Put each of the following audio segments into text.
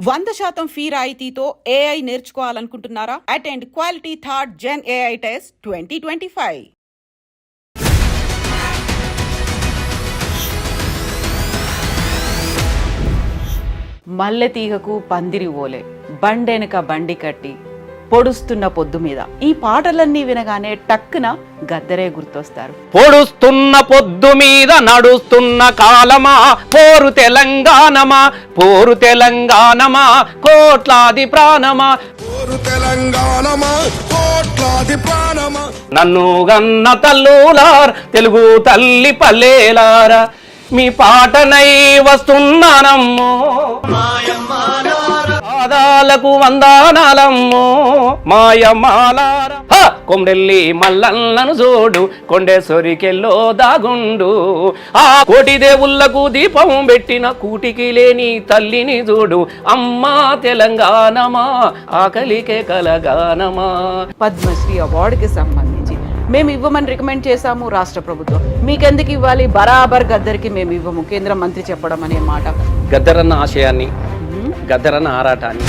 100% fee రాయితీతో AI నేర్చుకోవాలనుకుంటున్నారా? Attend quality third gen AI test 2025. మల్లె తీగకు పందిరి ఓలే, బండెనక బండి కట్టి, పొడుస్తున్న పొద్దు మీద. ఈ పాటలన్నీ వినగానే టక్కున గద్దరే గుర్తొస్తారు. పొడుస్తున్న పొద్దు మీద నడుస్తున్న కాలమా, పోరు తెలంగాణమా, పోరు తెలంగాణమా, కోట్లాది ప్రాణమా, పోరు తెలంగాణమా, కోట్లాది ప్రాణమా. నన్ను గన్న తల్లులార్, తెలుగు తల్లి పల్లెలారా, మీ పాటనై వస్తున్నానమ్మో, పాదాలకు వందనాలమ్మో, మాయమాలారా. కొమ్రెల్లి మల్లన్నను చూడు, కొండేశ్వరికెల్లో దాగుండు, ఆ కోటి దేవుళ్లకు దీపం పెట్టిన కూటికి లేని తల్లిని చూడు, అమ్మా తెలంగాణమా, ఆకలికే కలగానమా. పద్మశ్రీ అవార్డుకి సంబంధించి మేము ఇవ్వమని రికమెండ్ చేశాము రాష్ట్ర ప్రభుత్వం. మీకెందుకు ఇవ్వాలి? బరాబర్ గద్దరికి మేము ఇవ్వము, కేంద్ర మంత్రి చెప్పడం అనే మాట. గద్దరన్న ఆశయాన్ని, గద్దరన్న ఆరాటాన్ని,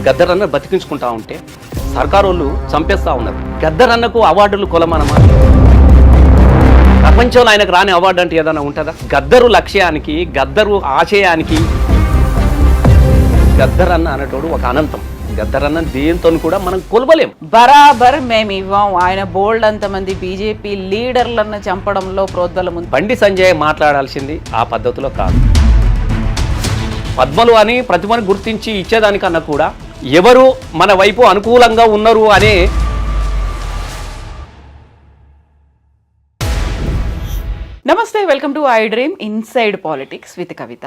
గద్దరన్న బతికించుకుంటా ఉంటే సర్కారు వాళ్ళు చంపేస్తా ఉన్నారు. గద్దరన్నకు అవార్డులు కొలమనమా? ప్రపంచంలో ఆయనకు రాని అవార్డు అంటే ఏదైనా ఉంటుందా? గద్దరు లక్ష్యానికి, గద్దరు ఆశయానికి గద్దరన్న అనేటోడు ఒక అనంతం. గద్దరన్న దేంతో కూడా మనం కొలవలేం. బరాబర్ మేము ఇవ్వం. ఆయన బోల్డ్ అంతమంది బీజేపీ లీడర్లను చంపడంలో ప్రోద్బలం ఉంది. బండి సంజయ్ మాట్లాడాల్సింది ఆ పద్ధతిలో కాదు. పద్మలు అని ప్రతిభను గుర్తించి ఇచ్చేదానికన్నా కూడా ఎవరు మన వైపు అనుకూలంగా ఉన్నారు అనే నమస్తే, welcome to I dream inside politics with Kavitha.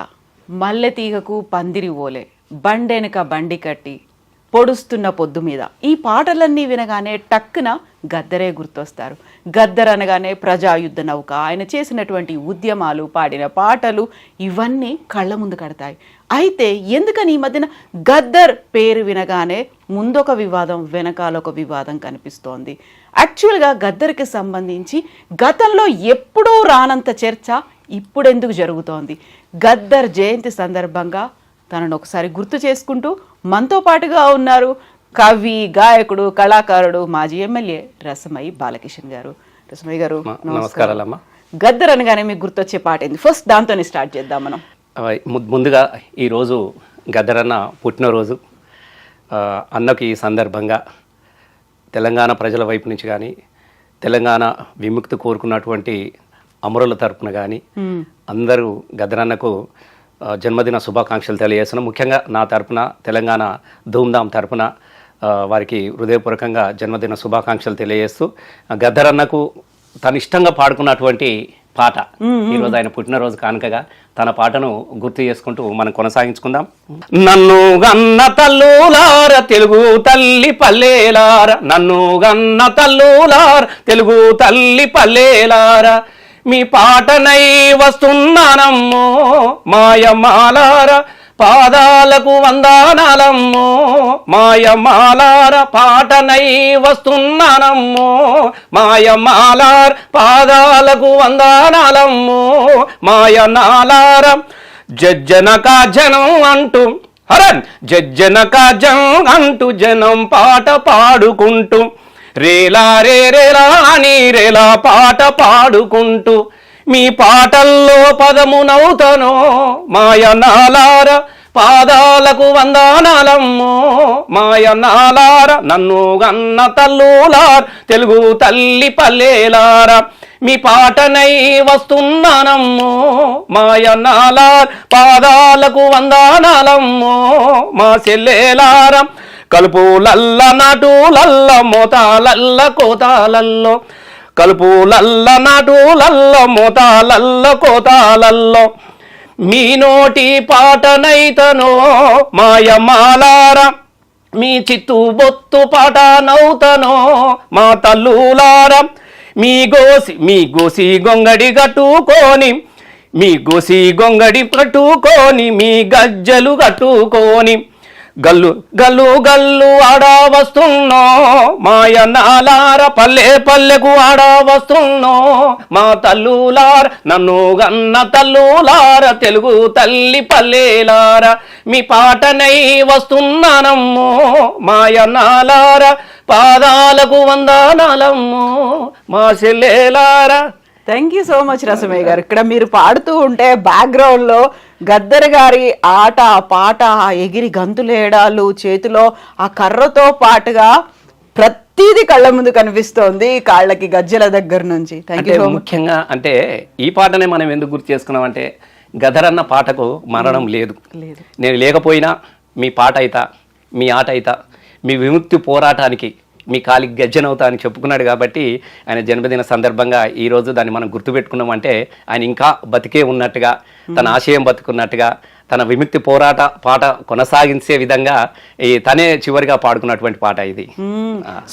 మల్లె తీగకు పందిరి ఓలే, బండెనక బండి కట్టి, పొడుస్తున్న పొద్దు మీద. ఈ పాటలన్నీ వినగానే టక్కున గద్దరే గుర్తొస్తారు. గద్దర్ అనగానే ప్రజాయుద్ధ నౌక, ఆయన చేసినటువంటి ఉద్యమాలు, పాడిన పాటలు ఇవన్నీ కళ్ళ ముందు కడతాయి. అయితే ఎందుకని ఈ మధ్యన గద్దర్ పేరు వినగానే ముందొక వివాదం, వెనకాల ఒక వివాదం కనిపిస్తోంది? యాక్చువల్గా గద్దర్కి సంబంధించి గతంలో ఎప్పుడూ రానంత చర్చ ఇప్పుడెందుకు జరుగుతోంది? గద్దర్ జయంతి సందర్భంగా తనను ఒకసారి గుర్తు చేసుకుంటూ మనతో పాటుగా ఉన్నారు కవి, గాయకుడు, కళాకారుడు, మాజీ ఎమ్మెల్యే రసమయి బాలకిషన్ గారు. రసమయ్య గారు నమస్కారాలమ్మా. గద్దర్ అనగానే మీకు గుర్తొచ్చే పాట ఏంది? ఫస్ట్ దాంతోనే స్టార్ట్ చేద్దాం మనం. ముందుగా ఈరోజు గద్దరన్న పుట్టినరోజు. అన్నకి ఈ సందర్భంగా తెలంగాణ ప్రజల వైపు నుంచి కానీ, తెలంగాణ విముక్తి కోరుకున్నటువంటి అమరుల తరపున కానీ అందరూ గద్దరన్నకు జన్మదిన శుభాకాంక్షలు తెలియజేస్తున్నాం. ముఖ్యంగా నా తరపున, తెలంగాణ ధూమ్ధామ్ తరపున వారికి హృదయపూర్వకంగా జన్మదిన శుభాకాంక్షలు తెలియజేస్తూ, గద్దరన్నకు తను ఇష్టంగా పాడుకున్నటువంటి పాట ఈరోజు ఆయన పుట్టినరోజు కానుకగా తన పాటను గుర్తు చేసుకుంటూ మనం కొనసాగించుకుందాం. నన్ను గన్న తల్లులార, తెలుగు తల్లి పల్లెలార, నన్ను గన్న తల్లులార, తెలుగు తల్లి పల్లెలార, మీ పాటనై వస్తున్నానమ్మో, మాయమాలార, పాదాలకు వందనాలమ్మో, మాయమాలార, పాటనై వస్తున్నానమ్మో, మాయమాలార, పాదాలకు వందనాలమ్మో, మాయనాలార. జజ్జనక జనం అంటూ, హరన్ జజ్జనక జనం అంటూ జనం పాట పాడుకుంటూ, రేలా రే రేలా అని రేలా పాట పాడుకుంటూ, మీ పాటల్లో పదమునవుతనో, మాయనాలార, పాదాలకు వందనాలమ్మో, మాయనాలార, నన్ను గన్న తల్లులార్, తెలుగు తల్లి పల్లెలార, మీ పాటనై వస్తున్నానమ్మో, మాయనాలార్, పాదాలకు వందనాలమ్మో, మా చెల్లెలార. కలుపులల్ల నాటులల్ల మోతాలల్ల కోతాలల్లో, కలుపులల్ల నాటులల్ల మోతాలల్ల కోతాలల్లో, మీ నోటి పాటనైతనో, మాయమాలార, మీ చిత్తు బొత్తు పాట నౌతనో, మా తల్లులార. మీ గోసి గొంగడి కట్టుకొని, మీ గోసి గొంగడి కట్టుకొని, మీ గజ్జలు కట్టుకొని, గల్లు గల్లు గల్లు ఆడా వస్తున్నో మాయన్నాలార పల్లె పల్లెకు ఆడా వస్తున్నో మా తల్లులార నన్ను గన్న తల్లులార తెలుగు తల్లి పల్లెలార మీ పాటనై వస్తున్నానమ్మో మాయన్నాలార పాదాలకు వందనాలమ్మో మా చెల్లెలారా. Thank you so much Rasamayya గారు. ఇక్కడ మీరు పాడుతూ ఉంటే బ్యాక్గ్రౌండ్ లో గద్దర్ గారి ఆట పాట, ఆ ఎగిరి గంతులేయడాలు, చేతిలో ఆ కర్రతో పాటుగా ప్రతిదీ కళ్ళ ముందు కనిపిస్తోంది, కాళ్ళకి గజ్జల దగ్గర నుంచి. Thank you so much. ముఖ్యంగా అంటే ఈ పాటనే మనం ఎందుకు గుర్తు చేసుకున్నాం అంటే గదర్ అన్న పాటకు మరణం లేదు. నేను లేకపోయినా మీ పాట అయితా, మీ ఆట అయితా, మీ విముక్తి పోరాటానికి మీ కాలికి గజ్జనవుతా అని చెప్పుకున్నాడు. కాబట్టి ఆయన జన్మదిన సందర్భంగా ఈరోజు దాన్ని మనం గుర్తుపెట్టుకున్నామంటే ఆయన ఇంకా బతికే ఉన్నట్టుగా, తన ఆశయం బతుకున్నట్టుగా, తన విముక్తి పోరాట పాట కొనసాగించే విధంగా తనే చివరిగా పాడుకున్నటువంటి పాట ఇది.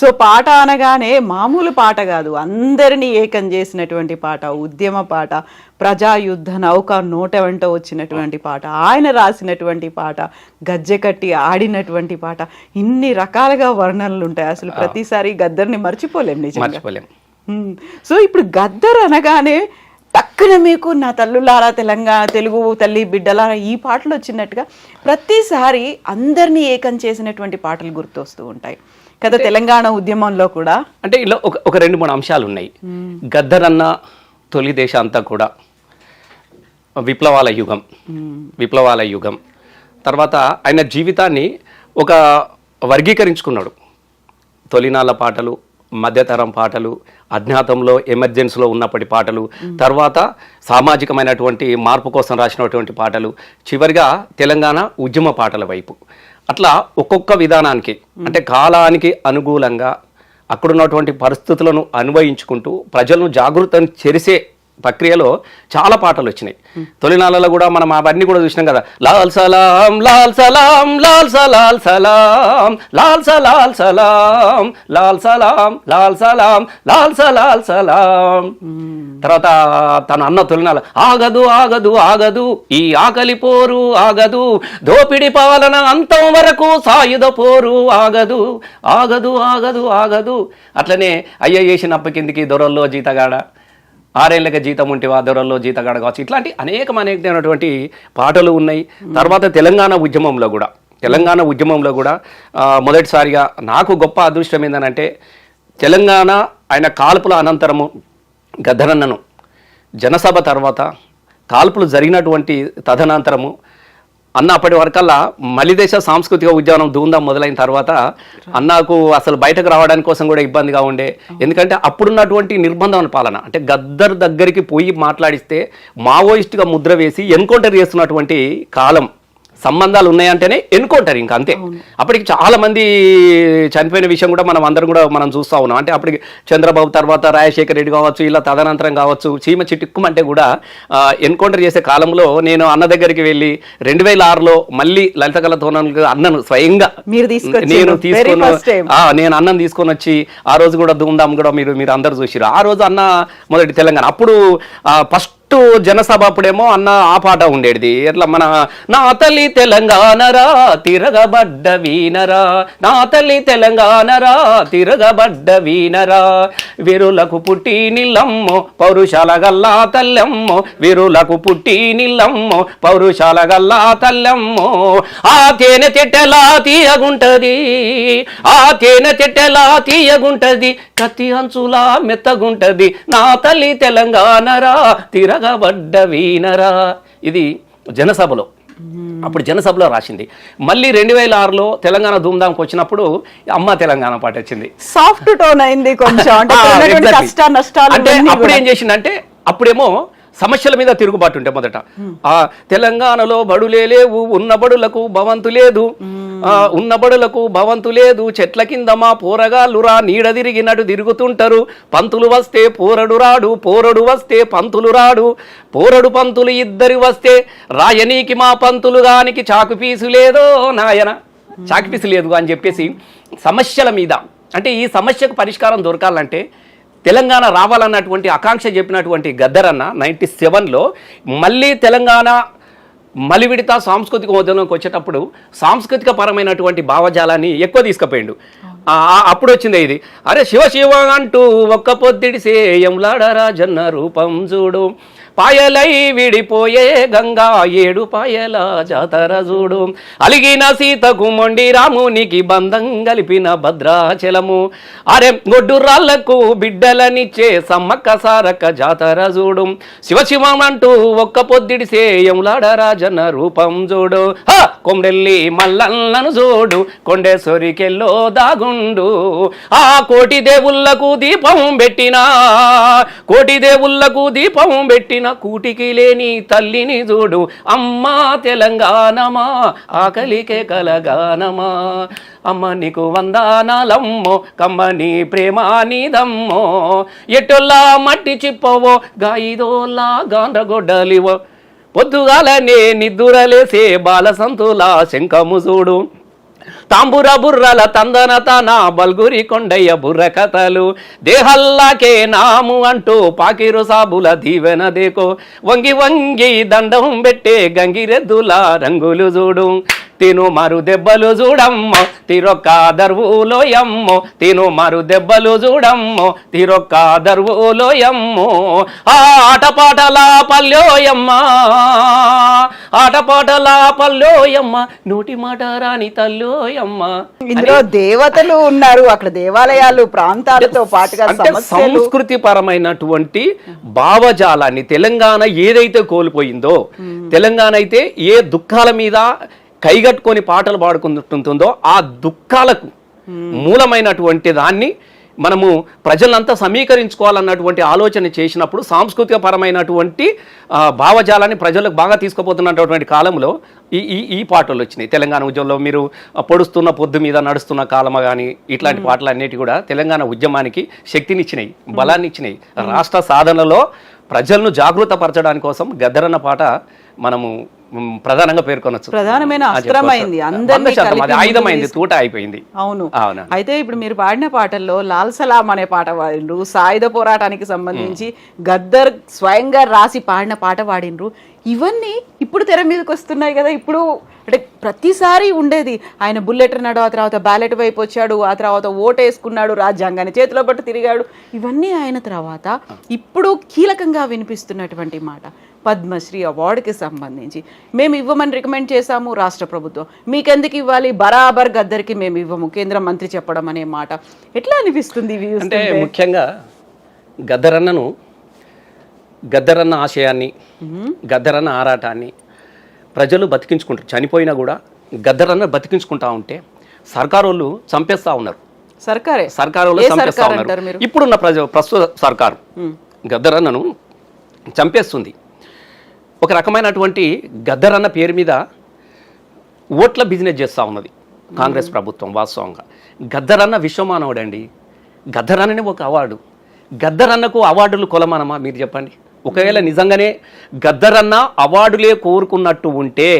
సో పాట అనగానే మామూలు పాట కాదు, అందరినీ ఏకం చేసినటువంటి పాట, ఉద్యమ పాట, ప్రజాయుద్ధ నౌక నోట వెంట వచ్చినటువంటి పాట, ఆయన రాసినటువంటి పాట, గజ్జె కట్టి ఆడినటువంటి పాట, ఇన్ని రకాలుగా వర్ణనలు ఉంటాయి. అసలు ప్రతిసారి గద్దర్ని మర్చిపోలేం, నిజంగా. సో ఇప్పుడు గద్దర్ అనగానే టక్కున మీకు నా తల్లులారా, తెలంగాణ తెలుగు తల్లి బిడ్డలారా ఈ పాటలు వచ్చినట్టుగా ప్రతిసారి అందరినీ ఏకం చేసినటువంటి పాటలు గుర్తొస్తూ ఉంటాయి కదా తెలంగాణ ఉద్యమంలో కూడా. అంటే ఇలా ఒక 2-3 అంశాలు ఉన్నాయి. గద్దర్ అన్న తొలి దేశం అంతా కూడా విప్లవాల యుగం తర్వాత ఆయన జీవితాన్ని ఒక వర్గీకరించుకున్నాడు. తొలినాళ్ళ పాటలు, మధ్యతరం పాటలు, అజ్ఞాతంలో ఎమర్జెన్సీలో ఉన్నప్పటి పాటలు, తర్వాత సామాజికమైనటువంటి మార్పు కోసం రాసినటువంటి పాటలు, చివరిగా తెలంగాణ ఉద్యమ పాటల వైపు. అట్లా ఒక్కొక్క విధానానికి అంటే కాలానికి అనుకూలంగా అక్కడున్నటువంటి పరిస్థితులను అన్వయించుకుంటూ ప్రజలను జాగృతం చేసే ప్రక్రియలో చాలా పాటలు వచ్చినాయి. తొలినాళ్ళలో కూడా మనం అవన్నీ కూడా చూసినాం కదా. లాల్ సలాం లాల్ సలాం లాల్ సలాల్ సలాం లాల్ సలాల్ సలాం లాల్ సలాం లాల్ సలాం లాల్ సలాల్ సలాం. తర్వాత తన అన్న తొలినాళ్ళ ఆగదు ఆగదు ఆగదు ఈ ఆకలి పోరు ఆగదు, దోపిడి పాలన అంతం వరకు సాయుధ పోరు ఆగదు ఆగదు ఆగదు ఆగదు. అట్లనే అయ్య చేసిన అప్పకిందికి దొరల్లో జీతగాడ, 6 ఏళ్ళకి జీతం ఉంటే దొరల్లో జీతగాడ కావచ్చు, ఇట్లాంటి అనేకమైనటువంటి పాటలు ఉన్నాయి. తర్వాత తెలంగాణ ఉద్యమంలో కూడా మొదటిసారిగా నాకు గొప్ప అదృష్టం ఏంటంటే తెలంగాణ ఆయన కాల్పుల అనంతరము గద్దరన్నను జనసభ తర్వాత కాల్పులు జరిగినటువంటి తదనంతరము అన్న అప్పటి వరకల్లా మలిదేశ సాంస్కృతిక ఉద్యానం ధూంధాం మొదలైన తర్వాత అన్నకు అసలు బయటకు రావడానికి కోసం కూడా ఇబ్బందిగా ఉండే. ఎందుకంటే అప్పుడున్నటువంటి నిర్బంధం పాలన, అంటే గద్దర్ దగ్గరికి పోయి మాట్లాడిస్తే మావోయిస్టుగా ముద్ర వేసి ఎన్కౌంటర్ చేస్తున్నటువంటి కాలం, సంబంధాలు ఉన్నాయంటేనే ఎన్కౌంటర్, ఇంకా అంతే. అప్పటికి చాలా మంది చనిపోయిన విషయం కూడా మనం చూస్తూ ఉన్నాం. అంటే అప్పటికి చంద్రబాబు తర్వాత రాజశేఖర రెడ్డి కావచ్చు, ఇలా తదనంతరం కావచ్చు, చీమ చిట్టుక్కుమంటే కూడా ఎన్కౌంటర్ చేసే కాలంలో నేను అన్న దగ్గరికి వెళ్ళి 2006లో మళ్ళీ లలిత కళ తోరణాలకు అన్నను స్వయంగా నేను అన్నం తీసుకొని వచ్చి ఆ రోజు కూడా ధూమ్ధామ్ కూడా మీరు అందరు చూసిరు. ఆ రోజు అన్న మొదటి తెలంగాణ అప్పుడు ఫస్ట్ జనసభ అప్పుడేమో అన్న ఆ పాట ఉండేది. ఎట్లా మన నా తల్లి తెలంగాణరా తిరగబడ్డ వీనరా, నా తల్లి తెలంగాణరా తిరగబడ్డ వీనరా, వీరులకు పుట్టి నిల్లమ్మో పౌరుషాల గల్లా తల్లెమ్మో, వీరులకు పుట్టి నిల్లమ్మో పౌరుషాల గల్లా తల్లెమ్మో, ఆ తేనె తెట్టెలా తీయగుంటది, ఆ తేనె తెట్టెలా తీయగుంటది, కత్తి అంచులా మెత్తగుంటది, నా తల్లి తెలంగాణరా తిరగబడ్డ వీనరా. ఇది జనసభలో, అప్పుడు జనసభలో రాసింది. మళ్ళీ 2006లో తెలంగాణ ధూమ్ధాంకి వచ్చినప్పుడు అమ్మ తెలంగాణ పాట వచ్చింది. సాఫ్ట్ టోన్ అయింది కొంచెం. అంటే అప్పుడు ఏం చేసిందంటే అప్పుడేమో సమస్యల మీద తిరుగుబాటు ఉంటే మొదట ఆ తెలంగాణలో బడులే లేవు, ఉన్న బడులకు భవంతు లేదు, ఉన్న బడులకు భవంతు లేదు, చెట్ల కింద మా పోరగాళ్ళురా నీడ తిరిగినట్టు తిరుగుతుంటారు, పంతులు వస్తే పోరడు రాడు, పోరడు వస్తే పంతులు రాడు, పోరడు పంతులు ఇద్దరు వస్తే రాయనీకి మా పంతులు గానికి చాకుపీసు లేదో నాయన, చాకుపీసు లేదు అని చెప్పేసి సమస్యల మీద, అంటే ఈ సమస్యకు పరిష్కారం దొరకాలంటే తెలంగాణ రావాలన్నటువంటి ఆకాంక్ష చెప్పినటువంటి గద్దర్ అన్న 97లో మళ్ళీ తెలంగాణ మలివిడత సాంస్కృతిక హోదాలోకి వచ్చేటప్పుడు సాంస్కృతిక పరమైనటువంటి భావజాలాన్ని ఎక్కువ తీసుకుపోయిండు. అప్పుడు వచ్చింది ఇది, అరే శివ శివ అంటూ ఒక్క పొద్దుడి సేయంలాడరా జన్న రూపం చూడు, పాయలై విడిపోయే గంగా 7 పాయల జాతర చూడు, అలిగిన సీతకు మొండి రామునికి బంధం కలిపిన భద్రాచలము, అరే గొడ్డు రాళ్లకు బిడ్డలనిచ్చే సమ్మక్క సారక్క జాతర చూడు, శివశివమంటూ ఒక్క పొద్దుడి సేయంలాడరా జన్న రూపం చూడు, కొమ్రెల్లి మల్లన్నను చూడు, కొండేశ్వరికెల్లో దాగుండు, ఆ కోటి దేవుళ్లకు దీపం పెట్టినా, కోటి దేవుళ్లకు దీపం పెట్టిన కూటికి లేని తల్లిని చూడు, అమ్మా తెలంగాణమా ఆకలికే కలగానమా, అమ్మ నీకు వందనాలమ్మో కమ్మని ప్రేమ నీదమ్మో, ఎటొల్లా మట్టి చిప్పవో గాయిదోల్లా గాండ్రగొడ్డలివో, పొద్దుగాలనే నిద్దురలేసే బాల సంతుల శంఖము చూడు, తాంబుర బుర్రల తందన తన బల్గురి కొండయ్య బుర్ర కథలు, దేహల్లాకే నాము అంటూ పాకిరు సాబుల దీవెన దేకో, వంగి వంగి దండం పెట్టే గంగిరెద్దుల రంగులు చూడు, తిను మారు దెబ్బలు చూడమ్మో తిరొక్క దర్వులోయమ్మో, తిను మారు దెబ్బలు చూడమ్మో తిరొక్క దర్వులోయమ్మో, ఆ ఆటపాటల పల్లెయమ్మ, ఆటపాటల పల్లెయమ్మ, నోటి మాట రాని తల్లోయమ్మ. ఇందులో దేవతలు ఉన్నారు, అక్కడ దేవాలయాలు ప్రాంతాలతో పాటుగా సంస్కృతి పరమైనటువంటి భావజాలాన్ని తెలంగాణ ఏదైతే కోల్పోయిందో, తెలంగాణ అయితే ఏ దుఃఖాల మీద కైగట్టుకొని పాటలు పాడుకుంటుందో ఆ దుఃఖాలకు మూలమైనటువంటి దాన్ని మనము ప్రజలంతా సమీకరించుకోవాలన్నటువంటి ఆలోచన చేసినప్పుడు సాంస్కృతిక పరమైనటువంటి భావజాలాన్ని ప్రజలకు బాగా తీసుకుపోతున్నటువంటి కాలంలో ఈ పాటలు వచ్చినాయి. తెలంగాణ ఉద్యమంలో మీరు పొడుస్తున్న పొద్దు మీద నడుస్తున్న కాలమ కానీ ఇట్లాంటి పాటలు అన్నిటి కూడా తెలంగాణ ఉద్యమానికి శక్తినిచ్చినాయి, బలాన్ని ఇచ్చినాయి. రాష్ట్ర సాధనలో ప్రజలను జాగృత పరచడానికి కోసం గద్దరన్న పాట మనము ప్రధానంగా పేర్కొనొచ్చు. ప్రధానమైన అస్త్రమైంది, ఆయుధమైంది, తూట అయిపోయింది. అవును. అయితే ఇప్పుడు మీరు పాడిన పాటల్లో లాల్ సలాం అనే పాట పాడిండ్రు, సాయుధ పోరాటానికి సంబంధించి గద్దర్ స్వయంగా రాసి పాడిన పాట పాడిండ్రు. ఇవన్నీ ఇప్పుడు తెర మీదకి వస్తున్నాయి కదా. ఇప్పుడు అంటే ప్రతిసారి ఉండేది ఆయన బుల్లెట్ అన్నాడు, ఆ తర్వాత బ్యాలెట్ వైపు వచ్చాడు, ఆ తర్వాత ఓటు వేసుకున్నాడు, రాజ్యాంగాన్ని చేతిలో పట్టు తిరిగాడు. ఇవన్నీ అయిన తర్వాత ఇప్పుడు కీలకంగా వినిపిస్తున్నటువంటి మాట పద్మశ్రీ అవార్డుకి సంబంధించి మేము ఇవ్వమని రికమెండ్ చేశాము రాష్ట్ర ప్రభుత్వం, మీకెందుకు ఇవ్వాలి, బరాబర్ గద్దర్కి మేము ఇవ్వము, కేంద్ర మంత్రి చెప్పడం అనే మాట ఎట్లా అనిపిస్తుంది? అంటే ముఖ్యంగా గద్దరన్న ఆశయాన్ని, గద్దరన్న ఆరాటాన్ని ప్రజలు బతికించుకుంటారు. చనిపోయినా కూడా గద్దరన్న బతికించుకుంటా ఉంటే సర్కారు వాళ్ళు చంపేస్తా ఉన్నారు. సర్కారు వాళ్ళు చంపేస్తా ఉన్నారు. ఇప్పుడున్న ప్రస్తుత సర్కారు గద్దరన్నను చంపేస్తుంది. ఒక రకమైనటువంటి గద్దరన్న పేరు మీద ఓట్ల బిజినెస్ చేస్తూ ఉన్నది కాంగ్రెస్ ప్రభుత్వం. వాస్తవంగా గద్దరన్న విశ్వమానవుడండి. గద్దరన్ననే ఒక అవార్డు. గద్దరన్నకు అవార్డులు కొలమానమా మీరు చెప్పండి? ఒకవేళ నిజంగానే గద్దరన్న అవార్డులే కోరుకున్నట్టు ఉంటే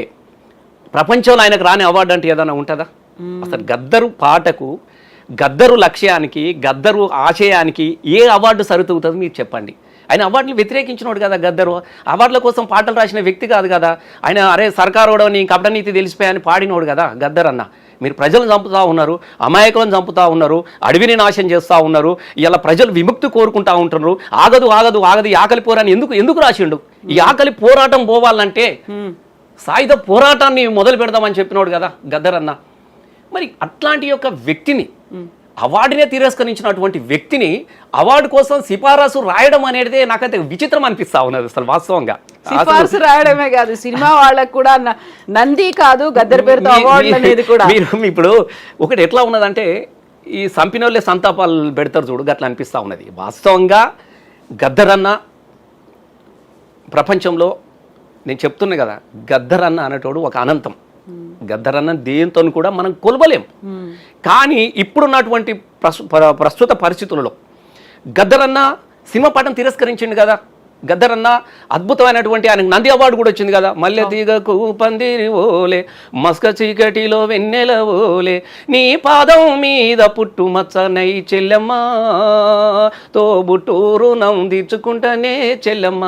ప్రపంచంలో ఆయనకు రాని అవార్డు అంటే ఏదైనా ఉంటుందా? అసలు గద్దరు పాటకు, గద్దరు లక్ష్యానికి, గద్దరు ఆశయానికి ఏ అవార్డు సరితూగుతుంది మీరు చెప్పండి? ఆయన అవార్డులు వ్యతిరేకించినోడు కదా గద్దరు. అవార్డుల కోసం పాటలు రాసిన వ్యక్తి కాదు కదా ఆయన. అరే సర్కారు నీ కపటనీతి తెలిసిపోయాని పాడినోడు కదా గద్దరన్న. మీరు ప్రజలను చంపుతూ ఉన్నారు, అమాయకులను చంపుతూ ఉన్నారు, అడవిని నాశనం చేస్తూ ఉన్నారు. ఇలా ప్రజలు విముక్తి కోరుకుంటా ఉంటున్నారు. ఆగదు ఆగదు ఆగదు ఈ ఆకలి పోరాన్ని ఎందుకు రాసిండు? ఈ ఆకలి పోరాటం పోవాలంటే సాయుధ పోరాటాన్ని మొదలు పెడదామని చెప్పినోడు కదా గద్దరన్న. మరి అట్లాంటి యొక్క వ్యక్తిని, అవార్డునే తిరస్కరించినటువంటి వ్యక్తిని అవార్డు కోసం సిఫారసు రాయడం అనేది నాకైతే విచిత్రం అనిపిస్తా ఉన్నది అసలు వాస్తవంగా. సిఫారసు రాయడమే కాదు, సినిమా వాళ్ళకు కూడా నంది కాదు గద్దర్ పేరుతో అవార్డు అనేది కూడా. మీరు ఇప్పుడు ఒకటి ఎట్లా ఉన్నదంటే ఈ సంపినోళ్ళే సంతాపాలు పెడతారు చూడు, గట్లా అనిపిస్తా ఉన్నది. వాస్తవంగా గద్దరన్న ప్రపంచంలో నేను చెప్తున్నా కదా, గద్దరన్న అనేటోడు ఒక అనంతం. గద్దరన్న దేంతో కూడా మనం కొలవలేం. కానీ ఇప్పుడున్నటువంటి ప్రస్తుత పరిస్థితులలో గద్దరన్న సినిమా పాటను తిరస్కరించింది కదా. గద్దరన్న అద్భుతమైనటువంటి ఆయనకు నంది అవార్డు కూడా వచ్చింది కదా. మల్లె తీగకు పందిరి ఓలే, మస్క చీకటిలో వెన్నెల ఓలే, నీ పాదం మీద పుట్టు మచ్చనై చెల్లెమ్మ, తోబుట్టూరు నం తీర్చుకుంటానే చెల్లెమ్మ.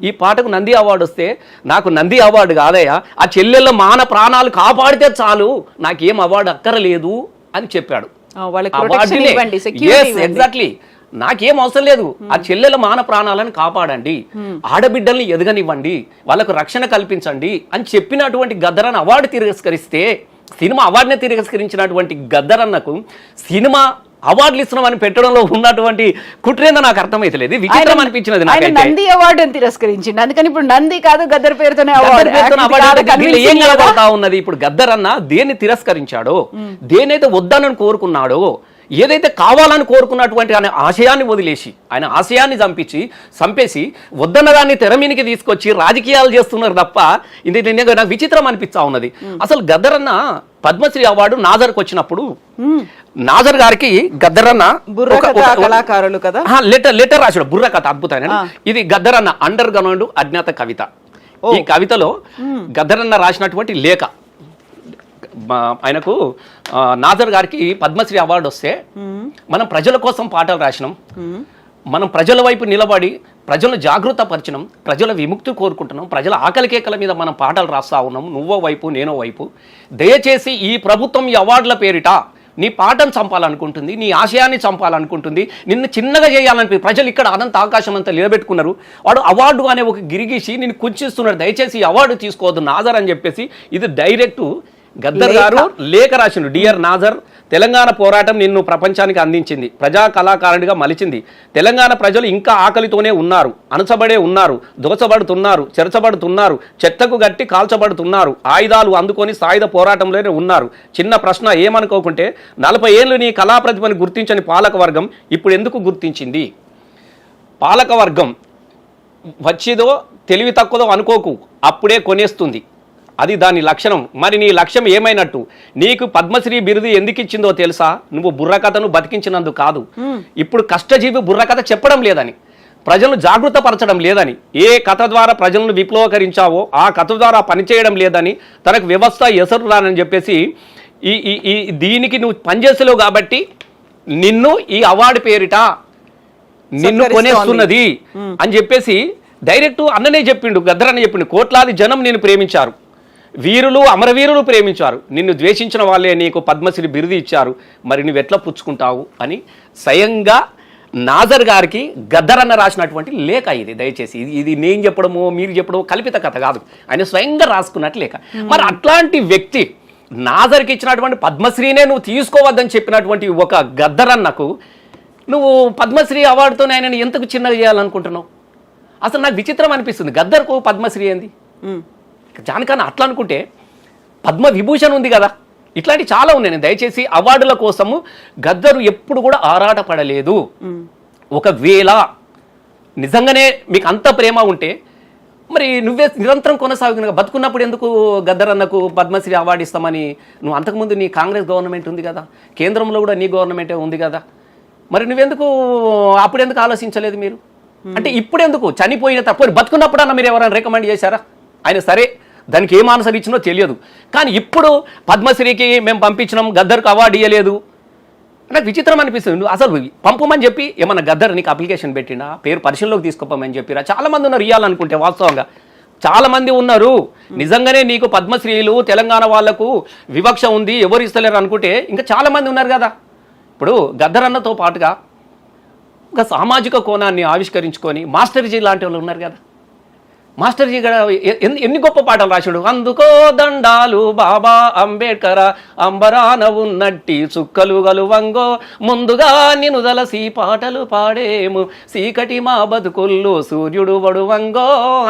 ఈ పాటకు నంది అవార్డు వస్తే నాకు నంది అవార్డు కాదయ్యా, ఆ చెల్లెళ్ళ మాన ప్రాణాలు కాపాడితే చాలు, నాకేం అవార్డు అక్కరలేదు అని చెప్పాడు. ఎగ్జాక్ట్లీ, నాకేం అవసరం లేదు, ఆ చెల్లెల మాన ప్రాణాలను కాపాడండి, ఆడబిడ్డల్ని ఎదగనివ్వండి, వాళ్ళకు రక్షణ కల్పించండి అని చెప్పినటువంటి గద్దరన్న అవార్డు తిరస్కరిస్తే, సినిమా అవార్డునే తిరస్కరించినటువంటి గద్దరన్నకు సినిమా అవార్డులు ఇస్తున్నామని పెట్టడంలో ఉన్నటువంటి కుట్రేందో నాకు అర్థమైతలేదు. విచిత్రం అనిపించినది నాకైతే. నంది అవార్డు తిరస్కరించింది, అందుకని ఇప్పుడు నంది కాదు గద్దర్ పేరుతోనే ఏం కనబడతా ఉన్నది. ఇప్పుడు గద్దర్ అన్న దేన్ని తిరస్కరించాడో, దేనైతే వద్దనని కోరుకున్నాడో, ఏదైతే కావాలని కోరుకున్నటువంటి ఆయన ఆశయాన్ని వదిలేసి, ఆయన ఆశయాన్ని చంపేసి వద్దన్న దాన్ని తెరమీనికి తీసుకొచ్చి రాజకీయాలు చేస్తున్నారు తప్ప ఇది నాకు విచిత్రం అనిపిస్తా ఉన్నది. అసలు గద్దరన్న పద్మశ్రీ అవార్డు నాజర్కి వచ్చినప్పుడు నాజర్ గారికి గద్దరన్న కళాకారులు కదా లెటర్ రాశాడు, బుర్ర కథ అద్భుతమైన. ఇది గద్దరన్న అండర్ గ్రౌండ్ అజ్ఞాత కవిత. ఈ కవితలో గద్దరన్న రాసినటువంటి లేఖ, ఆయనకు నాజర్ గారికి పద్మశ్రీ అవార్డు వస్తే మనం ప్రజల కోసం పాటలు రాసినాం, మనం ప్రజల వైపు నిలబడి ప్రజలను జాగృత పరిచినాం, ప్రజల విముక్తి కోరుకుంటున్నాం, ప్రజల ఆకలికేకల మీద మనం పాటలు రాస్తా ఉన్నాం, నువ్వో వైపు నేనో వైపు. దయచేసి ఈ ప్రభుత్వం ఈ అవార్డుల పేరిట నీ పాటను చంపాలనుకుంటుంది, నీ ఆశయాన్ని చంపాలనుకుంటుంది, నిన్ను చిన్నగా చేయాలనిపి ప్రజలు ఇక్కడ అనంత ఆకాశం అంతా నిలబెట్టుకున్నారు, వాడు అవార్డు అనే ఒక గిరిగీసి నిన్ను కుంచిస్తున్నాడు, దయచేసి ఈ అవార్డు తీసుకోవద్దు నాజర్ అని చెప్పేసి ఇది డైరెక్ట్ గద్దర్ గారు లేఖ రాసిండు. డియర్ నాజర్, తెలంగాణ పోరాటం నిన్ను ప్రపంచానికి అందించింది, ప్రజా కళాకారుడిగా మలిచింది. తెలంగాణ ప్రజలు ఇంకా ఆకలితోనే ఉన్నారు, అణచబడే ఉన్నారు, దోచబడుతున్నారు, చెరచబడుతున్నారు, చెత్తకు గట్టి కాల్చబడుతున్నారు, ఆయుధాలు అందుకొని సాయుధ పోరాటంలోనే ఉన్నారు. చిన్న ప్రశ్న ఏమనుకోకుంటే, 40 ఏళ్ళు నీ కళా ప్రతిభను గుర్తించని పాలకవర్గం ఇప్పుడు ఎందుకు గుర్తించింది? పాలకవర్గం వచ్చిదో తెలివి తక్కువదో అనుకోకు, అప్పుడే కొనేస్తుంది, అది దాని లక్షణం. మరి నీ లక్ష్యం ఏమైనట్టు? నీకు పద్మశ్రీ బిరుదు ఎందుకు ఇచ్చిందో తెలుసా? నువ్వు బుర్రకథను బతికించినందుకు కాదు, ఇప్పుడు కష్టజీవి బుర్రకథ చెప్పడం లేదని, ప్రజలను జాగృతపరచడం లేదని, ఏ కథ ద్వారా ప్రజలను విప్లవకరించావో ఆ కథ ద్వారా పనిచేయడం లేదని, తనకు వ్యవస్థ ఎసరు రానని చెప్పేసి ఈ దీనికి నువ్వు పనిచేసలేవు కాబట్టి నిన్ను ఈ అవార్డు పేరిట నిన్ను కొనేస్తున్నది అని చెప్పేసి డైరెక్ట్ అన్ననే చెప్పిండు, గద్దర్ అన్న చెప్పిండు. కోట్లాది జనం నిన్ను ప్రేమించారు, వీరులు అమరవీరులు ప్రేమించారు, నిన్ను ద్వేషించిన వాళ్ళే నీకు పద్మశ్రీ బిరుదు ఇచ్చారు, మరి నువ్వు ఎట్లా పుచ్చుకుంటావు అని స్వయంగా నాజర్ గారికి గద్దర్ అన్న రాసినటువంటి లేఖ ఇది. దయచేసి ఇది నేను చెప్పడమో మీరు చెప్పడమో కల్పిత కథ కాదు, ఆయన స్వయంగా రాసుకున్నట్టు లేఖ. మరి అట్లాంటి వ్యక్తి నాజర్కి ఇచ్చినటువంటి పద్మశ్రీనే నువ్వు తీసుకోవద్దని చెప్పినటువంటి ఒక గద్దర్ అన్నకు నువ్వు పద్మశ్రీ అవార్డుతోనే ఆయనను ఎంతకు చిన్నగా చేయాలనుకుంటున్నావు? అసలు నాకు విచిత్రం అనిపిస్తుంది. గద్దర్కు పద్మశ్రీ ఏంది? జానకన్న అట్లా అనుకుంటే పద్మ విభూషణ్ ఉంది కదా, ఇట్లాంటి చాలా ఉన్నాయి. నేను దయచేసి అవార్డుల కోసము గద్దరు ఎప్పుడు కూడా ఆరాటపడలేదు. ఒకవేళ నిజంగానే మీకు అంత ప్రేమ ఉంటే మరి నువ్వే నిరంతరం కొనసాగుతున్నా, బతుకున్నప్పుడు ఎందుకు గద్దర్ అన్నకు పద్మశ్రీ అవార్డు ఇస్తామని? నువ్వు అంతకుముందు నీ కాంగ్రెస్ గవర్నమెంట్ ఉంది కదా, కేంద్రంలో కూడా నీ గవర్నమెంటే ఉంది కదా, మరి నువ్వెందుకు అప్పుడెందుకు ఆలోచించలేదు మీరు? అంటే ఇప్పుడు ఎందుకు చనిపోయిన తప్ప బతుకున్నప్పుడన్నా మీరు ఎవరైనా రికమెండ్ చేశారా? ఆయన సరే దానికి ఏం ఆన్సర్ ఇచ్చినో తెలియదు, కానీ ఇప్పుడు పద్మశ్రీకి మేము పంపించినాం, గద్దర్కు అవార్డు ఇవ్వలేదు. నాకు విచిత్రం అనిపిస్తుంది. అసలు పంపమని చెప్పి ఏమన్నా గద్దర్ నీకు అప్లికేషన్ పెట్టినా, పేరు పరిశీలనలోకి తీసుకోమని చెప్పిరా? చాలా మంది ఉన్నారు ఇవ్వాలనుకుంటే, వాస్తవంగా చాలా మంది ఉన్నారు. నిజంగానే నీకు పద్మశ్రీలు తెలంగాణ వాళ్లకు వివక్ష ఉంది, ఎవరు ఇస్తలేరు అనుకుంటే ఇంకా చాలా మంది ఉన్నారు కదా. ఇప్పుడు గద్దర్ అన్నతో పాటుగా ఒక సామాజిక కోణాన్ని ఆవిష్కరించుకొని మాస్టర్జీ లాంటి వాళ్ళు ఉన్నారు కదా. మాస్టర్జీ ఎన్ని గొప్ప పాటలు రాశాడు. అందుకో దండాలు బాబా అంబేడ్కర్, అంబరాన ఉన్నట్టి చుక్కలు గలువంగో, ముందుగా నిన్ను దలసి పాటలు పాడేము, సీకటి మా బతుకుల్లో సూర్యుడు వడువంగో,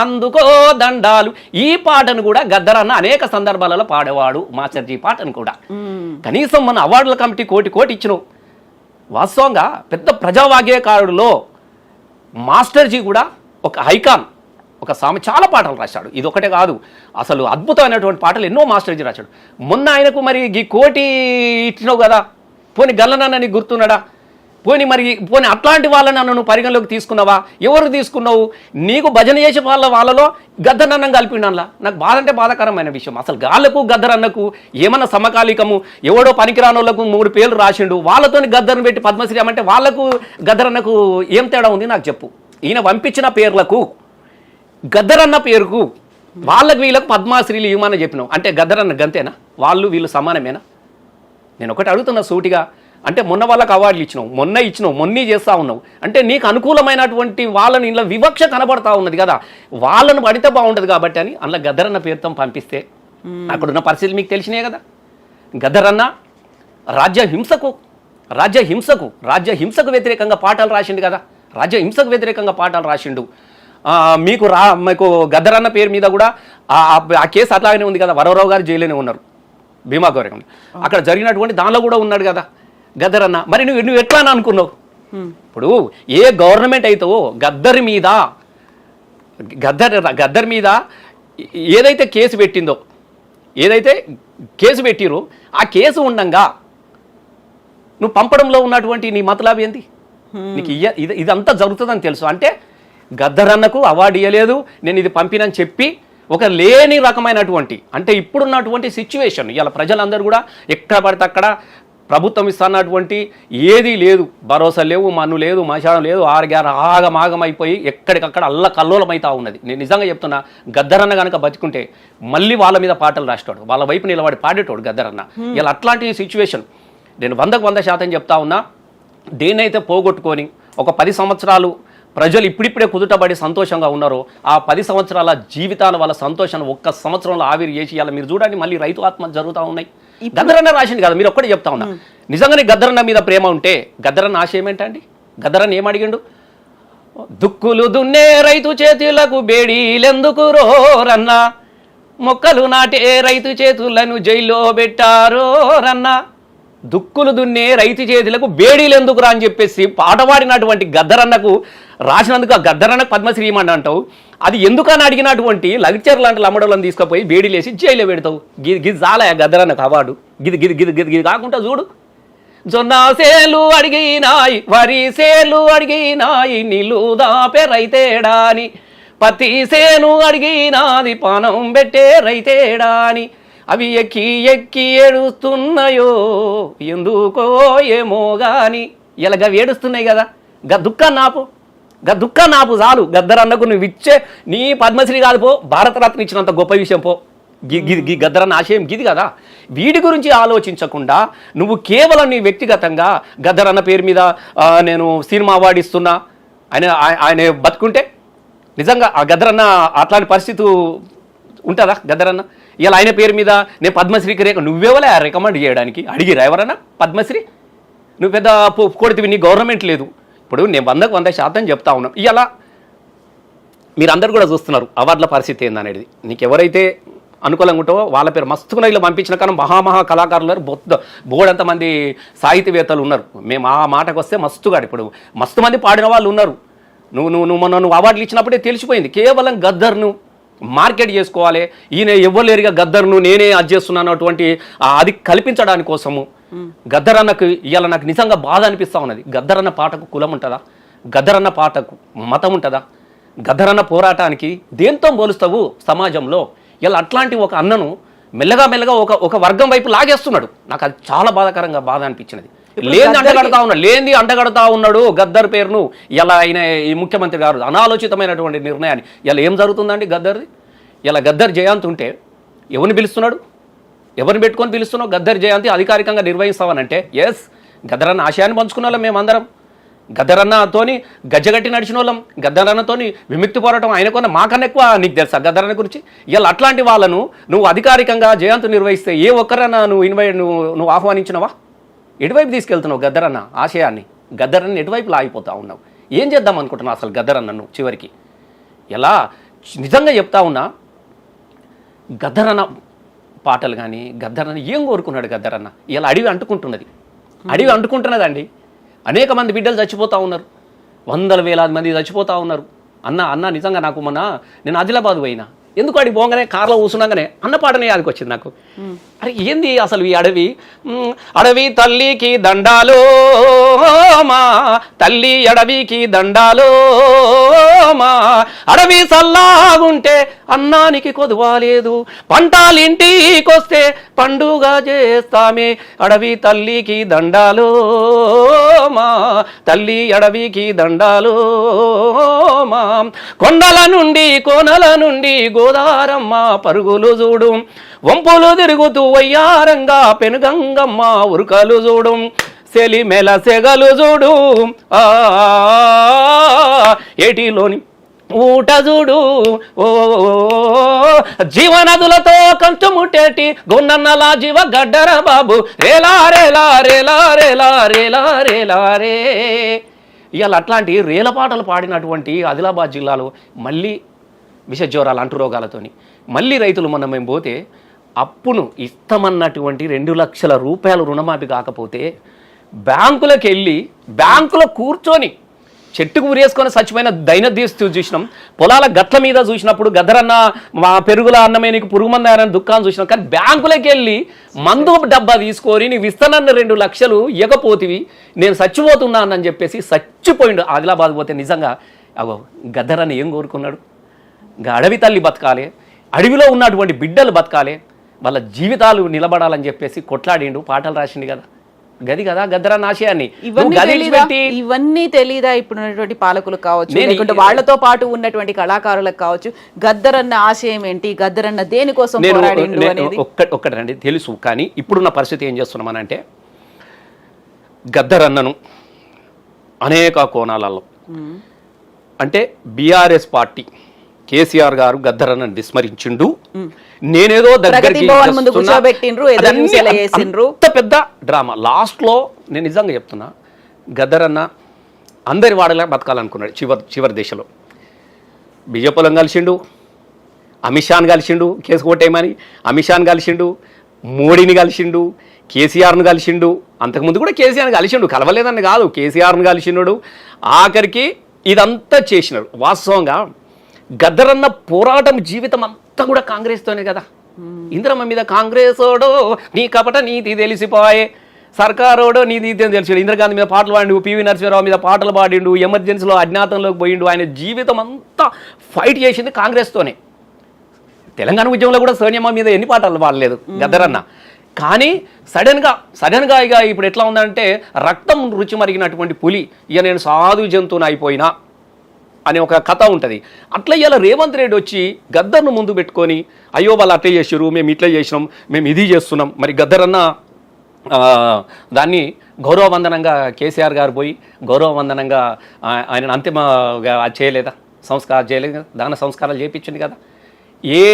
అందుకో దండాలు. ఈ పాటను కూడా గద్దర్ అన్న అనేక సందర్భాలలో పాడేవాడు, మాస్టర్జీ పాటను కూడా. కనీసం మన అవార్డుల కమిటీ కోటి ఇచ్చినావు. వాస్తవంగా పెద్ద ప్రజావాగ్యకారుడిలో మాస్టర్జీ కూడా ఒక ఐకాన్, ఒక చాలా పాటలు రాశాడు. ఇది ఒకటే కాదు, అసలు అద్భుతమైనటువంటి పాటలు ఎన్నో మాస్టర్జీ రాశాడు. మొన్న ఆయనకు మరి ఈ కోటి ఇచ్చినావు కదా, పోనీ గల్లనన్న నీకు గుర్తున్నాడా? పోనీ అట్లాంటి వాళ్ళని నన్ను పరిగణలోకి తీసుకున్నావా? ఎవరు తీసుకున్నావు? నీకు భజన చేసే వాళ్ళలో గద్దరన్నం కలిపిండలా. నాకు బాధ అంటే బాధాకరమైన విషయం. అసలు గాళ్ళకు గద్దరన్నకు ఏమన్నా సమకాలికము? ఎవడో పనికిరానోళ్లకు 3 పేర్లు రాసిండు, వాళ్ళతోని గద్దర్ని పెట్టి పద్మశ్రీ అంటే వాళ్ళకు గద్దరన్నకు ఏం తేడా ఉంది నాకు చెప్పు. ఈయన పంపించిన పేర్లకు గద్దరన్న పేరుకు వాళ్ళకు వీళ్ళకు పద్మాశ్రీలు ఇవ్వమని చెప్పినావు అంటే గద్దరన్న గంతేనా? వాళ్ళు వీళ్ళు సమానమేనా? నేను ఒకటి అడుగుతున్నా సూటిగా. అంటే మొన్న వాళ్ళకి అవార్డులు ఇచ్చినావు, మొన్న చేస్తూ ఉన్నావు. అంటే నీకు అనుకూలమైనటువంటి వాళ్ళని ఇలా వివక్ష కనబడతా ఉన్నది కదా, వాళ్ళను పడితే బాగుంటుంది కాబట్టి అని అందులో గద్దరన్న పేరుతో పంపిస్తే అక్కడున్న పరిస్థితులు మీకు తెలిసినాయి కదా. గద్దరన్న రాజ్య హింసకు వ్యతిరేకంగా పాఠాలు రాసిండు కదా, హింసకు వ్యతిరేకంగా పాఠాలు రాసిండు. మీకు గద్దరన్న పేరు మీద కూడా ఆ కేసు అట్లాగనే ఉంది కదా, వరవరావు గారు జైలునే ఉన్నారు భీమా గౌరవం, అక్కడ జరిగినటువంటి దానిలో కూడా ఉన్నాడు కదా గద్దరన్న. మరి నువ్వు ఎట్లా అని అనుకున్నావు? ఇప్పుడు ఏ గవర్నమెంట్ అయితే గద్దర్ మీద ఏదైతే కేసు పెట్టిందో, ఏదైతే కేసు పెట్టిరో ఆ కేసు ఉండంగా నువ్వు పంపడంలో ఉన్నటువంటి నీ మతలాభం ఏంది? నీకు ఇదంతా జరుగుతుందని తెలుసు అంటే గద్దరన్నకు అవార్డు ఇవ్వలేదు, నేను ఇది పంపినని చెప్పి ఒక లేని రకమైనటువంటి అంటే ఇప్పుడున్నటువంటి సిచ్యువేషన్ ఇలా ప్రజలందరూ కూడా ఎక్కడ పడితే అక్కడ ప్రభుత్వం ఇస్తున్నటువంటి ఏదీ లేదు, భరోసా లేవు, మన్ను లేదు, మశానం లేదు, ఆగమాగమైపోయి ఎక్కడికక్కడ అల్లకల్లోలమైతా ఉన్నది. నేను నిజంగా చెప్తున్నా, గద్దరన్న కనుక బతుకుంటే మళ్ళీ వాళ్ళ మీద పాటలు రాస్తాడు, వాళ్ళ వైపు నిలబడి పాడేటోడు గద్దరన్న. ఇలా అట్లాంటి సిచ్యువేషన్ నేను 100% చెప్తా ఉన్నా. దేన్నైతే పోగొట్టుకొని ఒక 10 సంవత్సరాలు ప్రజలు ఇప్పుడిప్పుడే కుదుటబడి సంతోషంగా ఉన్నారో ఆ 10 సంవత్సరాల జీవితాల వాళ్ళ సంతోషాన్ని ఒక్క సంవత్సరంలో ఆవిరి చేసి ఇలా మీరు చూడండి మళ్ళీ రైతు ఆత్మహత్య జరుగుతూ ఉన్నాయి. గద్దరన్న రాసింది కదా, మీరు ఒక్కడే చెప్తా ఉన్నా. నిజంగానే గద్దరన్న మీద ప్రేమ ఉంటే గద్దరన్న ఆశయం ఏంటండి? గద్దరన్న ఏమడిగిండు? దుక్కులు దున్నే రైతు చేతులకు బేడీలెందుకు రోరన్న, మొక్కలు నాటే రైతు చేతులను జైల్లో పెట్టారో రన్న. దుక్కులు దున్నే రైతు చేతులకు బేడీలు ఎందుకు రా అని చెప్పేసి పాట పాడినటువంటి గద్దరన్నకు రాసినందుకు ఆ గద్దరన్నకు పద్మశ్రీ ఇవ్వమండి అంటావు. అది ఎందుకని అడిగినటువంటి లగ్చర్ లాంటి లమ్మడోళ్ళని తీసుకుపోయి బేడీలేసి జైల్లో పెడతావు. గిది చాలా గద్దరన్నకు అవార్డు. గిది కాకుండా చూడు, జొన్న సేలు అడిగినాయి, వరి సేలు అడిగినాయి, నీళ్ళు దాపే రైతేడాని, పత్తి సేను అడిగినాది, పానం పెట్టే రైతేడాని, అవి ఎక్కి ఎక్కి ఏడుస్తున్నాయో ఎందుకో ఏమో గాని. ఇలా ఏడుస్తున్నాయి కదా, దుఃఖాన్ని ఆపు చాలు. గద్దరన్నకు నువ్వు ఇచ్చే నీ పద్మశ్రీ కాదు పో, భారతరత్న ఇచ్చినంత గొప్ప విషయం పో. గద్దరన్న ఆశయం గిది కదా. వీడి గురించి ఆలోచించకుండా నువ్వు కేవలం నీ వ్యక్తిగతంగా గద్దరన్న పేరు మీద నేను సినిమా అవార్డు ఇస్తున్నా ఆయన బతుకుంటే నిజంగా ఆ గద్దరన్న అట్లాంటి పరిస్థితి ఉంటుందా? గద్దరన్న ఇలా ఆయన పేరు మీద నేను పద్మశ్రీకి నువ్వెవలే రికమెండ్ చేయడానికి? అడిగిరా ఎవరన్నా పద్మశ్రీ? నువ్వు పెద్ద కొడితే నీ గవర్నమెంట్ లేదు. ఇప్పుడు నేను 100% చెప్తా ఉన్నాం. ఇలా మీరందరూ కూడా చూస్తున్నారు అవార్డుల పరిస్థితి ఏందనేది. నీకు ఎవరైతే అనుకూలంగా ఉంటావో వాళ్ళ పేరు మస్తుగా ఇలా పంపించిన కానీ మహా కళాకారులు బోడంతమంది సాహితీవేత్తలు ఉన్నారు. మేము ఆ మాటకు వస్తే మస్తుగా ఇప్పుడు మస్తు మంది పాడిన వాళ్ళు ఉన్నారు. నువ్వు అవార్డులు ఇచ్చినప్పుడే తెలిసిపోయింది. కేవలం గద్దర్ను మార్కెట్ చేసుకోవాలి, ఈయన ఇవ్వలేరుగా గద్దర్ను నేనే అది చేస్తున్నాను అటువంటి అది కల్పించడానికి కోసము గద్దరన్నకు ఇవాళ నాకు నిజంగా బాధ అనిపిస్తూ ఉన్నది. గద్దరన్న పాటకు కులం ఉంటుందా? గద్దరన్న పాటకు మతం ఉంటుందా? గద్దరన్న పోరాటానికి దేంతో పోలుస్తావు సమాజంలో? ఇలా అట్లాంటి ఒక అన్నను మెల్లగా ఒక వర్గం వైపు లాగేస్తున్నాడు. నాకు అది చాలా బాధ అనిపించినది. లేని అంటగడతా ఉన్నాడు గద్దర్ పేరును. ఇలా ఆయన ఈ ముఖ్యమంత్రి గారు అనాలోచితమైనటువంటి నిర్ణయాన్ని. ఇలా ఏం జరుగుతుందండి గద్దర్ది? ఇలా గద్దర్ జయంతి ఉంటే ఎవరిని పిలుస్తున్నాడు? ఎవరిని పెట్టుకొని పిలుస్తున్నావు? గద్దర్ జయంతి అధికారికంగా నిర్వహిస్తామనంటే ఎస్ గద్దరన్న ఆశయాన్ని పంచుకున్న వాళ్ళం మేమందరం. గద్దరన్నతోని గజ్జగట్టి నడిచిన వాళ్ళం. గద్దరన్నతోని విముక్తి పోరాటం ఆయనకున్న మాకన్నా ఎక్కువ నీకు తెలుసా గద్దరన్న గురించి? ఇలా అట్లాంటి వాళ్ళను నువ్వు అధికారికంగా జయంతి నిర్వహిస్తే ఏ ఒక్కరన్నా నువ్వు ఆహ్వానించినవా? ఎటువైపు తీసుకెళ్తున్నావు గద్దరన్న ఆశయాన్ని? గద్దరన్న ఎటువైపు లాగిపోతా ఉన్నావు? ఏం చేద్దాం అనుకుంటున్నావు అసలు గద్దరన్నను చివరికి? ఎలా నిజంగా చెప్తా ఉన్నా, గద్దరన్న పాటలు కానీ గద్దరన్న ఏం కోరుకున్నాడు గద్దరన్న? ఇలా అడవి అంటుకుంటున్నదండి. అనేక మంది బిడ్డలు చచ్చిపోతూ ఉన్నారు, వందల వేలాది మంది చచ్చిపోతూ ఉన్నారు. అన్న నిజంగా నాకు మొన్న నేను ఆదిలాబాద్ పోయినా, ఎందుకు అడిగి పోగానే కార్లో కూర్చున్నాగానే అన్నపాటనే యాదికి వచ్చింది నాకు. అరే ఏంది అసలు ఈ అడవి, అడవి తల్లికి దండాలో మా తల్లి అడవికి దండాలో మా అడవి సల్లాగుంటే అన్నానికి కొదువాలేదు, పంటాలింటికొస్తే పండుగ చేస్తామే, అడవి తల్లికి దండాలో మా తల్లి అడవికి దండాలో మా కొండల నుండి కోనల నుండి గోదారమ్మ పరుగులు చూడు, వంపులు తిరుగుతూ వయ్యారంగా పెనుగంగమ్మ ఉరుకలు చూడు, సెలిమెల సెగలు చూడు ఆ ఏటిలోని ఊట చూడు, ఓ జీవనదులతో కంచుముట్టేటి గొన్నన్నలా జీవ గడ్డర బాబు, రేలా రేలా రేలా రేలా రేలా రేలా రే. ఇవాళ అట్లాంటి రేల పాటలు పాడినటువంటి ఆదిలాబాద్ జిల్లాలో మళ్ళీ విషజ్వరాలు అంటురోగాలతోని మళ్ళీ రైతులు మొన్న మేము పోతే అప్పును ఇస్తామన్నటువంటి 2 లక్షల రూపాయలు రుణమాఫీ కాకపోతే బ్యాంకులకు వెళ్ళి బ్యాంకులో కూర్చొని చెట్టుకు ఉరేసుకొని చచ్చిపోయిన దైనదీస్తూ చూసినాం. పొలాల గట్ల మీద చూసినప్పుడు గద్దరన్న మా పెరుగుల అన్నమే నీకు పురుగు మంది ఆయన దుఃఖాన్ని చూసినాం. కానీ బ్యాంకులకు వెళ్ళి మందు డబ్బా తీసుకొని నీవు ఇస్తానన్న 2 లక్షలు ఇవ్వకపోతివి, నేను చచ్చిపోతున్నానని చెప్పేసి చచ్చిపోయిండు. ఆదిలాబాద్ పోతే నిజంగా అగో గద్దరన్న ఏం కోరుకున్నాడు? ఇంకా అడవి తల్లి బతకాలి, అడవిలో ఉన్నటువంటి బిడ్డలు బతకాలి, వాళ్ళ జీవితాలు నిలబడాలని చెప్పేసి కొట్లాడిండు, పాటలు రాసిండు కదా. గది కదా గద్దరన్న ఆశయాన్ని. ఇవన్నీ తెలీదా ఇప్పుడు ఉన్నటువంటి పాలకులకు కావచ్చు, లేకుంటే వాళ్లతో పాటు ఉన్నటువంటి కళాకారులకు కావచ్చు, గద్దరన్న ఆశయం ఏంటి, గద్దరన్న దేనికోసం పోరాడిండు అనేది? ఒక్కటండి తెలుసు. కానీ ఇప్పుడున్న పరిస్థితి ఏం చేస్తున్నామనంటే గద్దరన్నను అనేక కోణాలలో అంటే బీఆర్ఎస్ పార్టీ కేసీఆర్ గారు గద్దరన్నను విస్మరించిండు. నేనేదో పెద్ద డ్రామా లాస్ట్లో నేను నిజంగా చెప్తున్నా, గద్దరన్న అందరి వాడలా బతకాలనుకున్నాడు. చివరి దశలో బీజేపీలను కలిసిండు, అమిత్ షాను కలిసిండు కేసు కొట్టేయమని, అమిత్ షాను కలిసిండు, మోడీని కలిసిండు, కేసీఆర్ను కలిసిండు. అంతకుముందు కూడా కేసీఆర్ని కలిసిండు, కలవలేదని కాదు, కేసీఆర్ను కలిసిండు. ఆఖరికి ఇదంతా చేసినాడు. వాస్తవంగా గద్దరన్న పోరాటం జీవితం అంతా కూడా కాంగ్రెస్తోనే కదా. ఇందిరమ్మ మీద కాంగ్రెసోడో నీ కపట నీతి తెలిసిపోయే, సర్కారోడో నీతి తెలిసాడు. ఇందిరాగాంధీ మీద పాటలు పాడిండు, పివి నరసింహరావు మీద పాటలు పాడిండు, ఎమర్జెన్సీలో అజ్ఞాతంలోకి పోయిండు. ఆయన జీవితం అంతా ఫైట్ చేసింది కాంగ్రెస్తోనే. తెలంగాణ ఉద్యమంలో కూడా సోనియమ్మ మీద ఎన్ని పాటలు పాడలేదు గద్దరన్న. కానీ సడన్గా ఇక ఇప్పుడు ఎట్లా ఉందంటే రక్తం రుచి మరిగినటువంటి పులి, ఇక నేను సాధు జంతువుని అయిపోయినా అనే ఒక కథ ఉంటుంది. అట్లా ఇలా రేవంత్ రెడ్డి వచ్చి గద్దర్ను ముందు పెట్టుకొని అయ్యో వాళ్ళు అట్లా చేసారు, మేము ఇట్లా చేసినాం, మేము ఇది చేస్తున్నాం. మరి గద్దరన్న దాన్ని గౌరవవందనంగా కేసీఆర్ గారు పోయి గౌరవవందనంగా ఆయన అంతిమగా చేయలేదా, చేయలేదు కదా, దాన సంస్కారాలు చేయించింది కదా. ఏ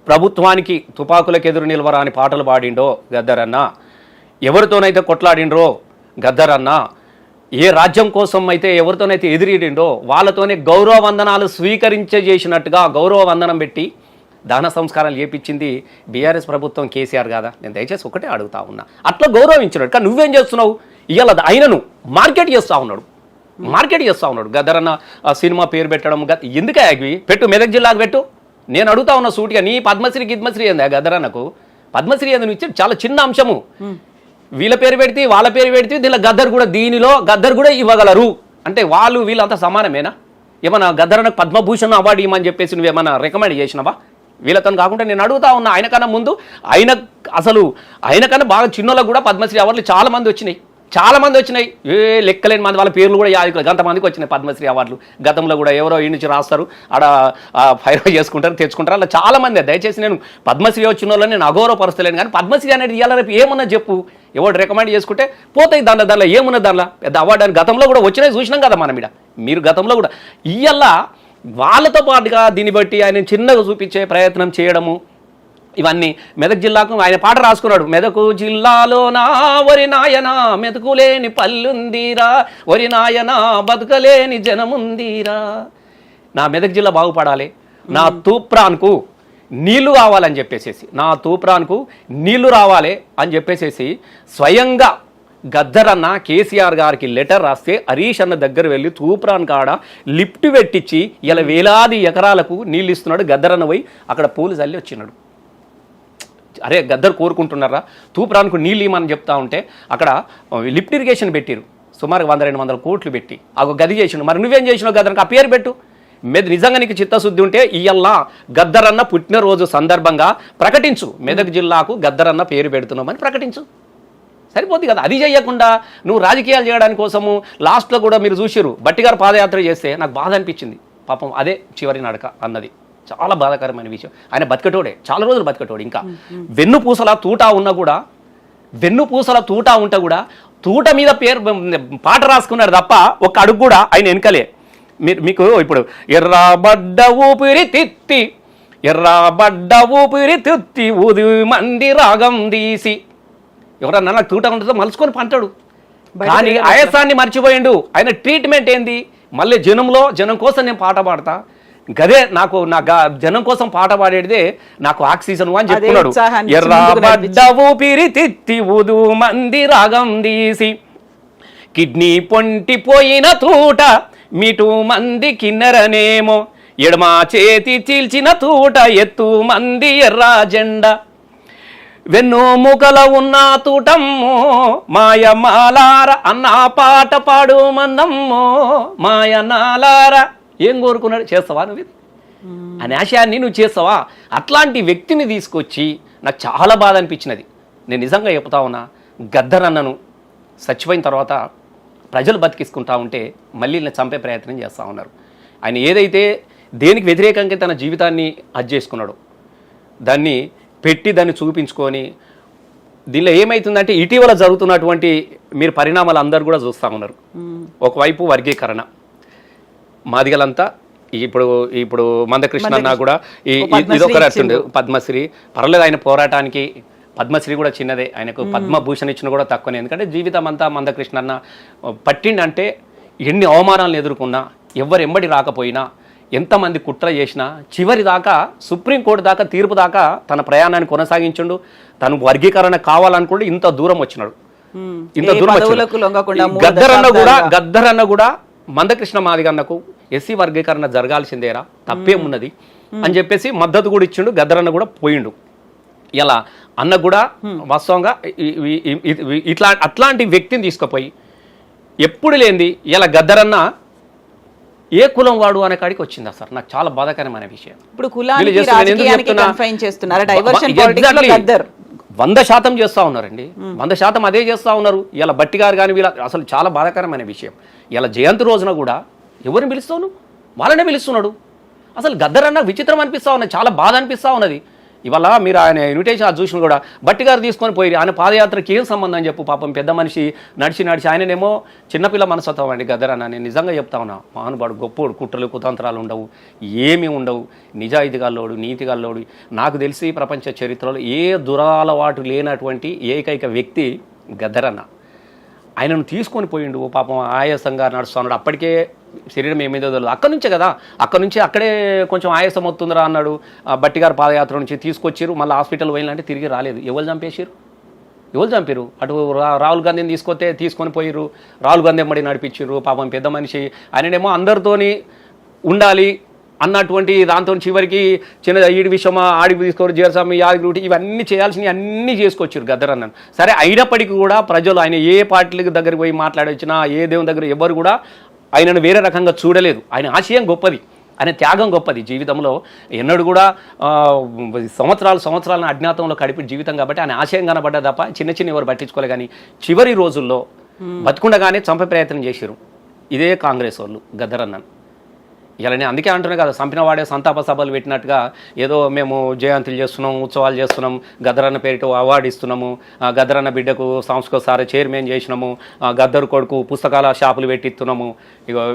ప్రభుత్వానికి తుపాకులకు ఎదురు నిలవరా అని పాటలు పాడిండో గద్దరన్న, ఎవరితోనైతే కొట్లాడిండ్రో గద్దరన్న, ఏ రాజ్యం కోసం అయితే ఎవరితోనైతే ఎదిరిండో వాళ్ళతోనే గౌరవ వందనాలు చేసినట్టుగా గౌరవ వందనం పెట్టి దాన సంస్కారాలు చేపించింది బీఆర్ఎస్ ప్రభుత్వం, కేసీఆర్ కాదా? నేను దయచేసి ఒకటే అడుగుతా ఉన్నా. అట్లా గౌరవించినాడు. కానీ నువ్వేం చేస్తున్నావు? ఇవాళ ఆయనను మార్కెట్ చేస్తూ ఉన్నాడు. గద్దరన్న సినిమా పేరు పెట్టడం ఎందుకే అవి పెట్టు, మెదక్ జిల్లాకు పెట్టు. నేను అడుగుతా ఉన్నా సూటిగా, నీ పద్మశ్రీ ఏందా గద్దరన్నకు? పద్మశ్రీ ఏంది ఇచ్చి చాలా చిన్న అంశము. వీళ్ళ పేరు పెడితే వాళ్ళ పేరు పెడితే దీనిలో గద్దర్ కూడా ఇవ్వగలరు అంటే వాళ్ళు వీళ్ళంతా సమానమేనా? ఏమన్నా గద్దరన్నకు పద్మభూషణ్ అవార్డు ఇవ్వమని చెప్పేసి నువ్వేమన్నా రికమెండ్ చేసినావా? వీళ్ళతో కాకుండా నేను అడుగుతా ఉన్నా. ఆయనకన్నా ముందు ఆయనకన్నా బాగా చిన్నోళ్ళకు కూడా పద్మశ్రీ అవార్డులు చాలా మంది వచ్చినాయి. ఏ లెక్కలేని మంది, వాళ్ళ పేర్లు కూడా గంతమందికి వచ్చినాయి పద్మశ్రీ అవార్డులు. గతంలో కూడా ఎవరో ఈ నుంచి రాస్తారు, ఆడ ఫైర్ చేసుకుంటారు, తెచ్చుకుంటారు, అలా చాలా మంది. దయచేసి నేను పద్మశ్రీ వచ్చిన వాళ్ళని నేను అగౌరవపరచలేను. కానీ పద్మశ్రీ అనేది ఇవాళ రేపు ఏమన్నా చెప్పు, ఎవరు రికమెండ్ చేసుకుంటే పోతాయి. దానిలో ఏమున్నది, దానిలో పెద్ద అవార్డు అని గతంలో కూడా వచ్చినాయి, చూసినాం కదా మనం. మీరు గతంలో కూడా ఇవాళ వాళ్ళతో పాటుగా దీన్ని బట్టి ఆయన చిన్నగా చూపించే ప్రయత్నం చేయడము, ఇవన్నీ. మెదక్ జిల్లాకు ఆయన పాట రాసుకున్నాడు. మెదకు జిల్లాలో నా వరి నాయన మెతుకులేని పల్లుందిరా, వరి నాయన బతుకలేని జనముందిరా. నా మెదక్ జిల్లా బాగుపడాలి, నా తూప్రాన్కు నీళ్లు కావాలని చెప్పేసి, నా తూప్రాన్కు నీళ్లు రావాలి అని చెప్పేసి స్వయంగా గద్దర్ అన్న కేసీఆర్ గారికి లెటర్ రాస్తే హరీష్ అన్న దగ్గర వెళ్ళి తూప్రాన్ కాడ లిఫ్ట్ పెట్టించి ఇలా వేలాది ఎకరాలకు నీళ్ళు ఇస్తున్నాడు. గద్దర్ అన్న పోయి అక్కడ పూలు చల్లి వచ్చినాడు. అరే గద్దర్ కోరుకుంటున్నారా తూప్రాన్కు నీళ్ళు ఇవ్వమని చెప్తా ఉంటే అక్కడ లిఫ్ట్ ఇరిగేషన్ పెట్టిరు సుమారు 100-200 కోట్లు పెట్టి ఒక గది చేసిండు. మరి నువ్వేం చేసినావు గద్దర్కి ఆ పేరు పెట్టు. మెదక్ నిజంగా నీకు చిత్తశుద్ధి ఉంటే ఇయ్యల్లా గద్దరన్న పుట్టినరోజు సందర్భంగా ప్రకటించు, మెదక్ జిల్లాకు గద్దరన్న పేరు పెడుతున్నామని ప్రకటించు, సరిపోతుంది కదా. అది చేయకుండా నువ్వు రాజకీయాలు చేయడానికి కోసము లాస్ట్లో కూడా మీరు చూసిరు బట్టిగారు పాదయాత్ర చేస్తే నాకు బాధ అనిపించింది. పాపం అదే చివరి నడక అన్నది చాలా బాధాకరమైన విషయం. ఆయన బతికటోడే, చాలా రోజులు బతికటోడు. ఇంకా వెన్నుపూసల తూటా ఉన్నా కూడా, వెన్నుపూసల తూటా ఉంటే కూడా తూట మీద పేరు పాట రాసుకున్నాడు తప్ప ఒక అడుగు కూడా ఆయన వెనకలే. మీకు ఇప్పుడు ఎర్రబడ్డ ఊపిరి తిత్తి, ఎర్రబడ్డ ఊపిరి తిత్తి ఊది మంది రాగం తీసి, ఎవరన్నా నాకు తూట ఉంటుందో మలుచుకొని పంటాడు. కానీ ఆయాసాన్ని మర్చిపోయిండు. ఆయన ట్రీట్మెంట్ ఏంది? మళ్ళీ జనం కోసం నేను పాట పాడతా, గదే నాకు నా జనం కోసం పాట పాడేదే నాకు ఆక్సిజన్ అని చెప్తున్నాడు. ఎర్రబడ్డ ఊపిరి తిత్తి ఊదు మంది రాగం తీసి, కిడ్నీ పొంటిపోయిన తూట మిటు మంది కిన్నెరనేమో, ఎడమ చేతి చీల్చిన తూట ఎత్తు మంది ఎర్ర జెండా, వెన్ను ముకల ఉన్న తూటమ్మో మాయమాలార అన్న పాట పాడు మన్నమ్మో మాయనాలార. ఏం కోరుకున్నాడు? చేస్తావా నువ్వు అనే ఆశయాన్ని నువ్వు చేస్తావా? అట్లాంటి వ్యక్తిని తీసుకొచ్చి నాకు చాలా బాధ అనిపించినది. నేను నిజంగా చెప్తా ఉన్నా, గద్దర్ అన్నను చచ్చిపోయిన తర్వాత ప్రజలు బతికిసుకుంటా ఉంటే మళ్ళీ నేను చంపే ప్రయత్నం చేస్తూ ఉన్నారు. ఆయన ఏదైతే దేనికి వ్యతిరేకంగా తన జీవితాన్ని అది చేసుకున్నాడో దాన్ని పెట్టి దాన్ని చూపించుకొని, దీనిలో ఏమవుతుందంటే ఇటీవల జరుగుతున్నటువంటి మీరు పరిణామాలు అందరూ కూడా చూస్తూ ఉన్నారు. ఒకవైపు వర్గీకరణ, మాదిగలంతా ఇప్పుడు మందకృష్ణ అన్న కూడా ఇదొక పద్మశ్రీ పర్లేదు, ఆయన పోరాటానికి పద్మశ్రీ కూడా చిన్నదే, ఆయనకు పద్మభూషణ్ ఇచ్చిన కూడా తక్కువనే. ఎందుకంటే జీవితం అంతా మందకృష్ణ అన్న పట్టిండంటే ఎన్ని అవమానాలను ఎదుర్కొన్నా, ఎవరెంబడి రాకపోయినా, ఎంతమంది కుట్ర చేసినా చివరి దాకా సుప్రీంకోర్టు దాకా తీర్పు దాకా తన ప్రయాణాన్ని కొనసాగించుండు. తను వర్గీకరణ కావాలనుకుంటే ఇంత దూరం వచ్చినాడు, ఇంత దూరం వచ్చినాడు. గద్దర్ అన్న కూడా మందకృష్ణ మాదిగన్నకు ఎస్సీ వర్గీకరణ జరగాల్సిందేరా, తప్పేమున్నది అని చెప్పేసి మద్దతు కూడా ఇచ్చిండు. గద్దర్ అన్న కూడా పోయిండు. ఇలా అన్న కూడా వాస్తవంగా అట్లాంటి వ్యక్తిని తీసుకుపోయి ఎప్పుడు లేనిది ఇలా గద్దరన్న ఏ కులం వాడు అనే కాడికి వచ్చిందా సార్? నాకు చాలా బాధాకరమైన విషయం. ఇప్పుడు కులానికి రాజకీయానికి కన్ఫైన్ చేస్తున్నారు, డైవర్షన్ పాలిటిక్స్ లో గద్దర్ 100% చేస్తూ ఉన్నారండి, 100% అదే చేస్తూ ఉన్నారు. ఇలా బట్టి గారు కానీ వీళ్ళ అసలు చాలా బాధాకరమైన విషయం. ఇలా జయంతి రోజున కూడా ఎవరిని పిలుస్తావు? వాళ్ళనే పిలుస్తున్నాడు. అసలు గద్దర్ అన్న విచిత్రం అనిపిస్తూ ఉన్నది, చాలా బాధ అనిపిస్తూ ఉన్నది. ఇవాళ మీరు ఆయన ఇన్విటేషన్ చూసిన కూడా బట్టి గారు తీసుకొని పోయి ఆయన పాదయాత్రకి ఏం సంబంధం చెప్పు, పాపం పెద్ద మనిషి నడిచి ఆయననేమో చిన్నపిల్ల మనస్తత్వం అండి గద్దర్ అన్న. నేను నిజంగా చెప్తా ఉన్నా, మహానుభావుడు, గొప్పోడు, కుట్రలు కుతంత్రాలు ఉండవు, ఏమీ ఉండవు, నిజాయితీగాల్లోడు, నీతిగాల్లోడు. నాకు తెలిసి ప్రపంచ చరిత్రలో ఏ దురలవాటు లేనటువంటి ఏకైక వ్యక్తి గద్దర్ అన్న. ఆయనను తీసుకొని పోయిండు, పాపం ఆయాసంగా నడుస్తూ ఉన్నాడు. అప్పటికే శరీరం ఏమేదో తెలియదు. అక్కడి నుంచి అక్కడే కొంచెం ఆయాసం అవుతుందిరా అన్నాడు. బట్టిగారు పాదయాత్ర నుంచి తీసుకొచ్చారు, మళ్ళీ హాస్పిటల్ పోయినంటే తిరిగి రాలేదు. ఎవరు చంపారు? అటు రాహుల్ గాంధీని తీసుకొని పోయిర్రు, రాహుల్ గాంధీ ఎమ్మడి నడిపించారు. పాపం పెద్ద మనిషి ఆయననేమో అందరితోని ఉండాలి అన్నటువంటి దాంతో చివరికి చిన్న ఈడి విషయమా ఆడికి తీసుకోరు, జీరస్వామి యాదగిరి ఇవన్నీ చేయాల్సినవి అన్నీ చేసుకొచ్చారు గద్దర్ అన్నను. సరే అయినప్పటికీ కూడా ప్రజలు ఆయన ఏ పార్టీలకు దగ్గరికి పోయి మాట్లాడొచ్చినా, ఏ దేవుని దగ్గర ఎవరు కూడా ఆయనను వేరే రకంగా చూడలేదు. ఆయన ఆశయం గొప్పది, ఆయన త్యాగం గొప్పది. జీవితంలో ఎన్నడూ కూడా సంవత్సరాలను అజ్ఞాతంలో గడిపి జీవితం కాబట్టి ఆయన ఆశయం కనబడ్డా తప్ప చిన్న ఎవరు పట్టించుకోలే. కానీ చివరి రోజుల్లో బతుకుండగానే చంపే ప్రయత్నం చేశారు ఇదే కాంగ్రెస్ వాళ్ళు గద్దర్ అన్నను. ఇలా నేను అందుకే అంటున్నాను కదా, చంపిన వాడే సంతాప సభలు పెట్టినట్టుగా ఏదో మేము జయంతులు చేస్తున్నాం, ఉత్సవాలు చేస్తున్నాం, గద్దరన్న పేరిట అవార్డు ఇస్తున్నాము, గద్దరన్న బిడ్డకు సాంస్కృతిక చైర్మన్ చేసినాము, గద్దరు కొడుకు పుస్తకాల షాపులు పెట్టిస్తున్నాము. ఇగో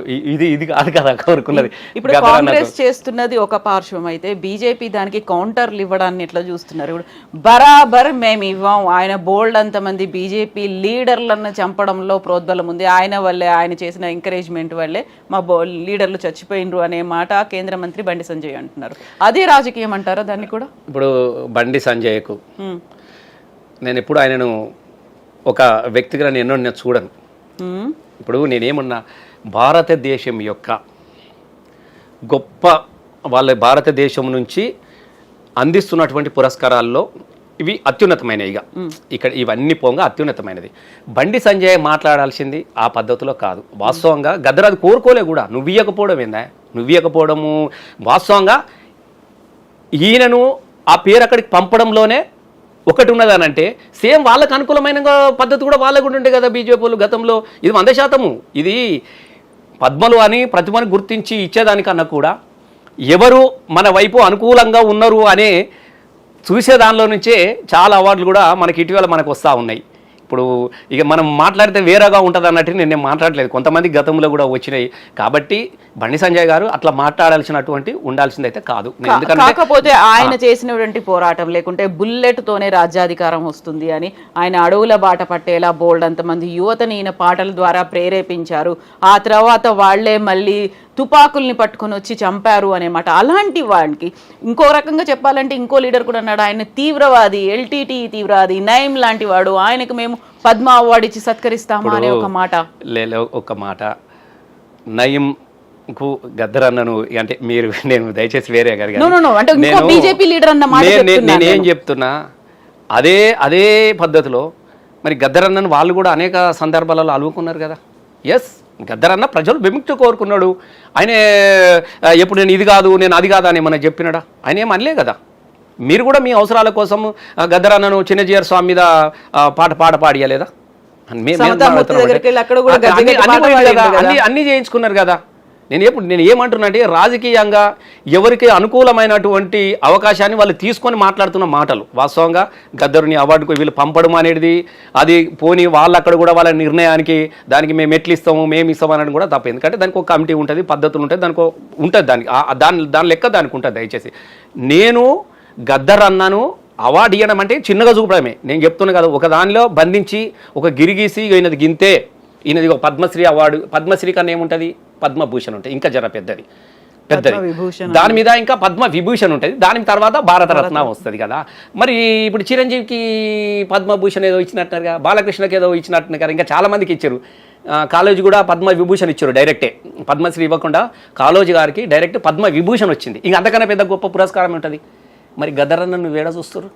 ఇది కాదు కదా కోరుకున్నది. ఇప్పుడు కాంగ్రెస్ చేస్తున్నది ఒక పార్శ్వం అయితే బీజేపీ దానికి కౌంటర్లు ఇవ్వడాన్ని ఎట్లా చూస్తున్నారు? ఇప్పుడు బరాబర్ మేము ఇవ్వం, ఆయన బోల్డ్ అంతమంది బీజేపీ లీడర్లను చంపడంలో ప్రోద్బలం ఉంది, ఆయన వల్లే, ఆయన చేసిన ఎంకరేజ్మెంట్ వల్లే మా లీడర్లు చచ్చిపోయిన అనే మాట కేంద్ర మంత్రి బండి సంజయ్ అంటున్నారు. అదే రాజకీయం అంటారా? దాన్ని కూడా ఇప్పుడు బండి సంజయ్కు నేను ఎప్పుడు ఆయనను ఒక వ్యక్తిగా నేను చూడను. మ్మ్. ఇప్పుడు నేనేమన్నా భారతదేశం యొక్క గొప్ప వాళ్ళ భారతదేశం నుంచి అందిస్తున్నటువంటి పురస్కారాల్లో ఇవి అత్యున్నతమైనవి. ఇక్కడ ఇవన్నీ పోగా అత్యున్నతమైనది. బండి సంజయ్ మాట్లాడాల్సింది ఆ పద్ధతిలో కాదు. వాస్తవంగా గద్దరాది కోరుకోలే కూడా. నువ్వు ఇవ్వకపోవడం ఏందా, నువ్వు ఇవ్వకపోవడము వాస్తవంగా ఈయనను ఆ పేరు అక్కడికి పంపడంలోనే ఒకటి ఉన్నదనంటే సేమ్ వాళ్ళకు అనుకూలమైన పద్ధతి కూడా వాళ్ళకు కూడా ఉండే కదా బీజేపీలు గతంలో. ఇది 100%. ఇది పద్మలు అని ప్రతిభను గుర్తించి ఇచ్చేదానికన్నా కూడా ఎవరు మన వైపు అనుకూలంగా ఉన్నారు అనే చూసే దానిలో నుంచే చాలా అవార్డులు కూడా మనకి ఇటీవల మనకు వస్తూ ఉన్నాయి. ఇప్పుడు ఇక మనం మాట్లాడితే వేరేగా ఉంటుంది అన్నట్టు నేను మాట్లాడలేదు. కొంతమంది గతంలో కూడా వచ్చినాయి. కాబట్టి బండి సంజయ్ గారు అట్లా మాట్లాడాల్సినటువంటి ఉండాల్సిందైతే కాదు. కాకపోతే ఆయన చేసినటువంటి పోరాటం లేకుంటే బుల్లెట్ తోనే రాజ్యాధికారం వస్తుంది అని ఆయన అడవుల బాట పట్టేలా బోల్డ్ అంతమంది యువతని ఈయన పాటల ద్వారా ప్రేరేపించారు. ఆ తర్వాత వాళ్లే మళ్ళీ తుపాకుల్ని పట్టుకొని వచ్చి చంపారు అనేమాట. అలాంటి వాడికి ఇంకో రకంగా చెప్పాలంటే ఇంకో లీడర్ కూడా అన్నాడు, ఆయన తీవ్రవాది, ఎల్టీటీ తీవ్రవాది, నయం లాంటి వాడు, ఆయనకు మేము పద్మ అవార్డు ఇచ్చి సత్కరిస్తామా అనే ఒక మాట. ఒక మాట నయంకు గద్దరన్నను అంటే మీరు నేను దయచేసి వేరే బీజేపీ లీడర్ అన్న మాట నేనేం చెప్తున్నా అదే పద్ధతిలో మరి గద్దరన్నను వాళ్ళు కూడా అనేక సందర్భాలలో అలువుకున్నారు కదా. ఎస్, గద్దరన్న ప్రజలు విముక్తి కోరుకున్నాడు. ఆయన ఎప్పుడు నేను ఇది కాదు నేను అది కాదు అని ఏమన్నా చెప్పినాడా? ఆయన ఏం అనలే కదా. మీరు కూడా మీ అవసరాల కోసం గద్దరన్నను చిన్నజీఆర్ స్వామి మీద పాట పాడియలేదా? అన్ని చేయించుకున్నారు కదా. నేను ఏమంటున్నా అంటే రాజకీయంగా ఎవరికి అనుకూలమైనటువంటి అవకాశాన్ని వాళ్ళు తీసుకొని మాట్లాడుతున్న మాటలు. వాస్తవంగా గద్దరుని అవార్డుకు వీళ్ళు పంపడం అనేది అది పోని వాళ్ళు అక్కడ కూడా వాళ్ళ నిర్ణయానికి దానికి మేము ఎట్లు ఇస్తాము మేము ఇస్తాము అనేది కూడా తప్ప. ఎందుకంటే దానికి ఒక కమిటీ ఉంటుంది, పద్ధతులు ఉంటాయి, దానికి ఉంటుంది, దాని లెక్క దానికి ఉంటుంది. దయచేసి నేను గద్దరన్నను అవార్డు ఇవ్వడం అంటే చిన్నగా చూపడమే. నేను చెప్తున్నా కదా, ఒక దానిలో బంధించి ఒక గిరిగీసి ఈయనది గింతే, ఈయనది ఒక పద్మశ్రీ అవార్డు, పద్మశ్రీ కన్నా ఏముంటుంది పద్మభూషణ్ ఉంటుంది, ఇంకా జర పెద్దది. దాని మీద ఇంకా పద్మ విభూషణ్ ఉంటుంది, దాని తర్వాత భారతరత్న వస్తుంది కదా. మరి ఇప్పుడు చిరంజీవికి పద్మభూషణ్ ఏదో ఇచ్చినట్టున్నారు కదా, బాలకృష్ణకి ఏదో ఇచ్చినట్టున్నారు కదా, ఇంకా చాలా మందికి ఇచ్చారు. కాళోజీ కూడా పద్మ విభూషణ్ ఇచ్చారు డైరెక్టే, పద్మశ్రీ ఇవ్వకుండా కాళోజీ గారికి డైరెక్ట్ పద్మ విభూషణ్ వచ్చింది. ఇంకా అంతకన్నా పెద్ద గొప్ప పురస్కారం ఉంటుంది. మరి గద్దరన్నను వేడ చూస్తారు,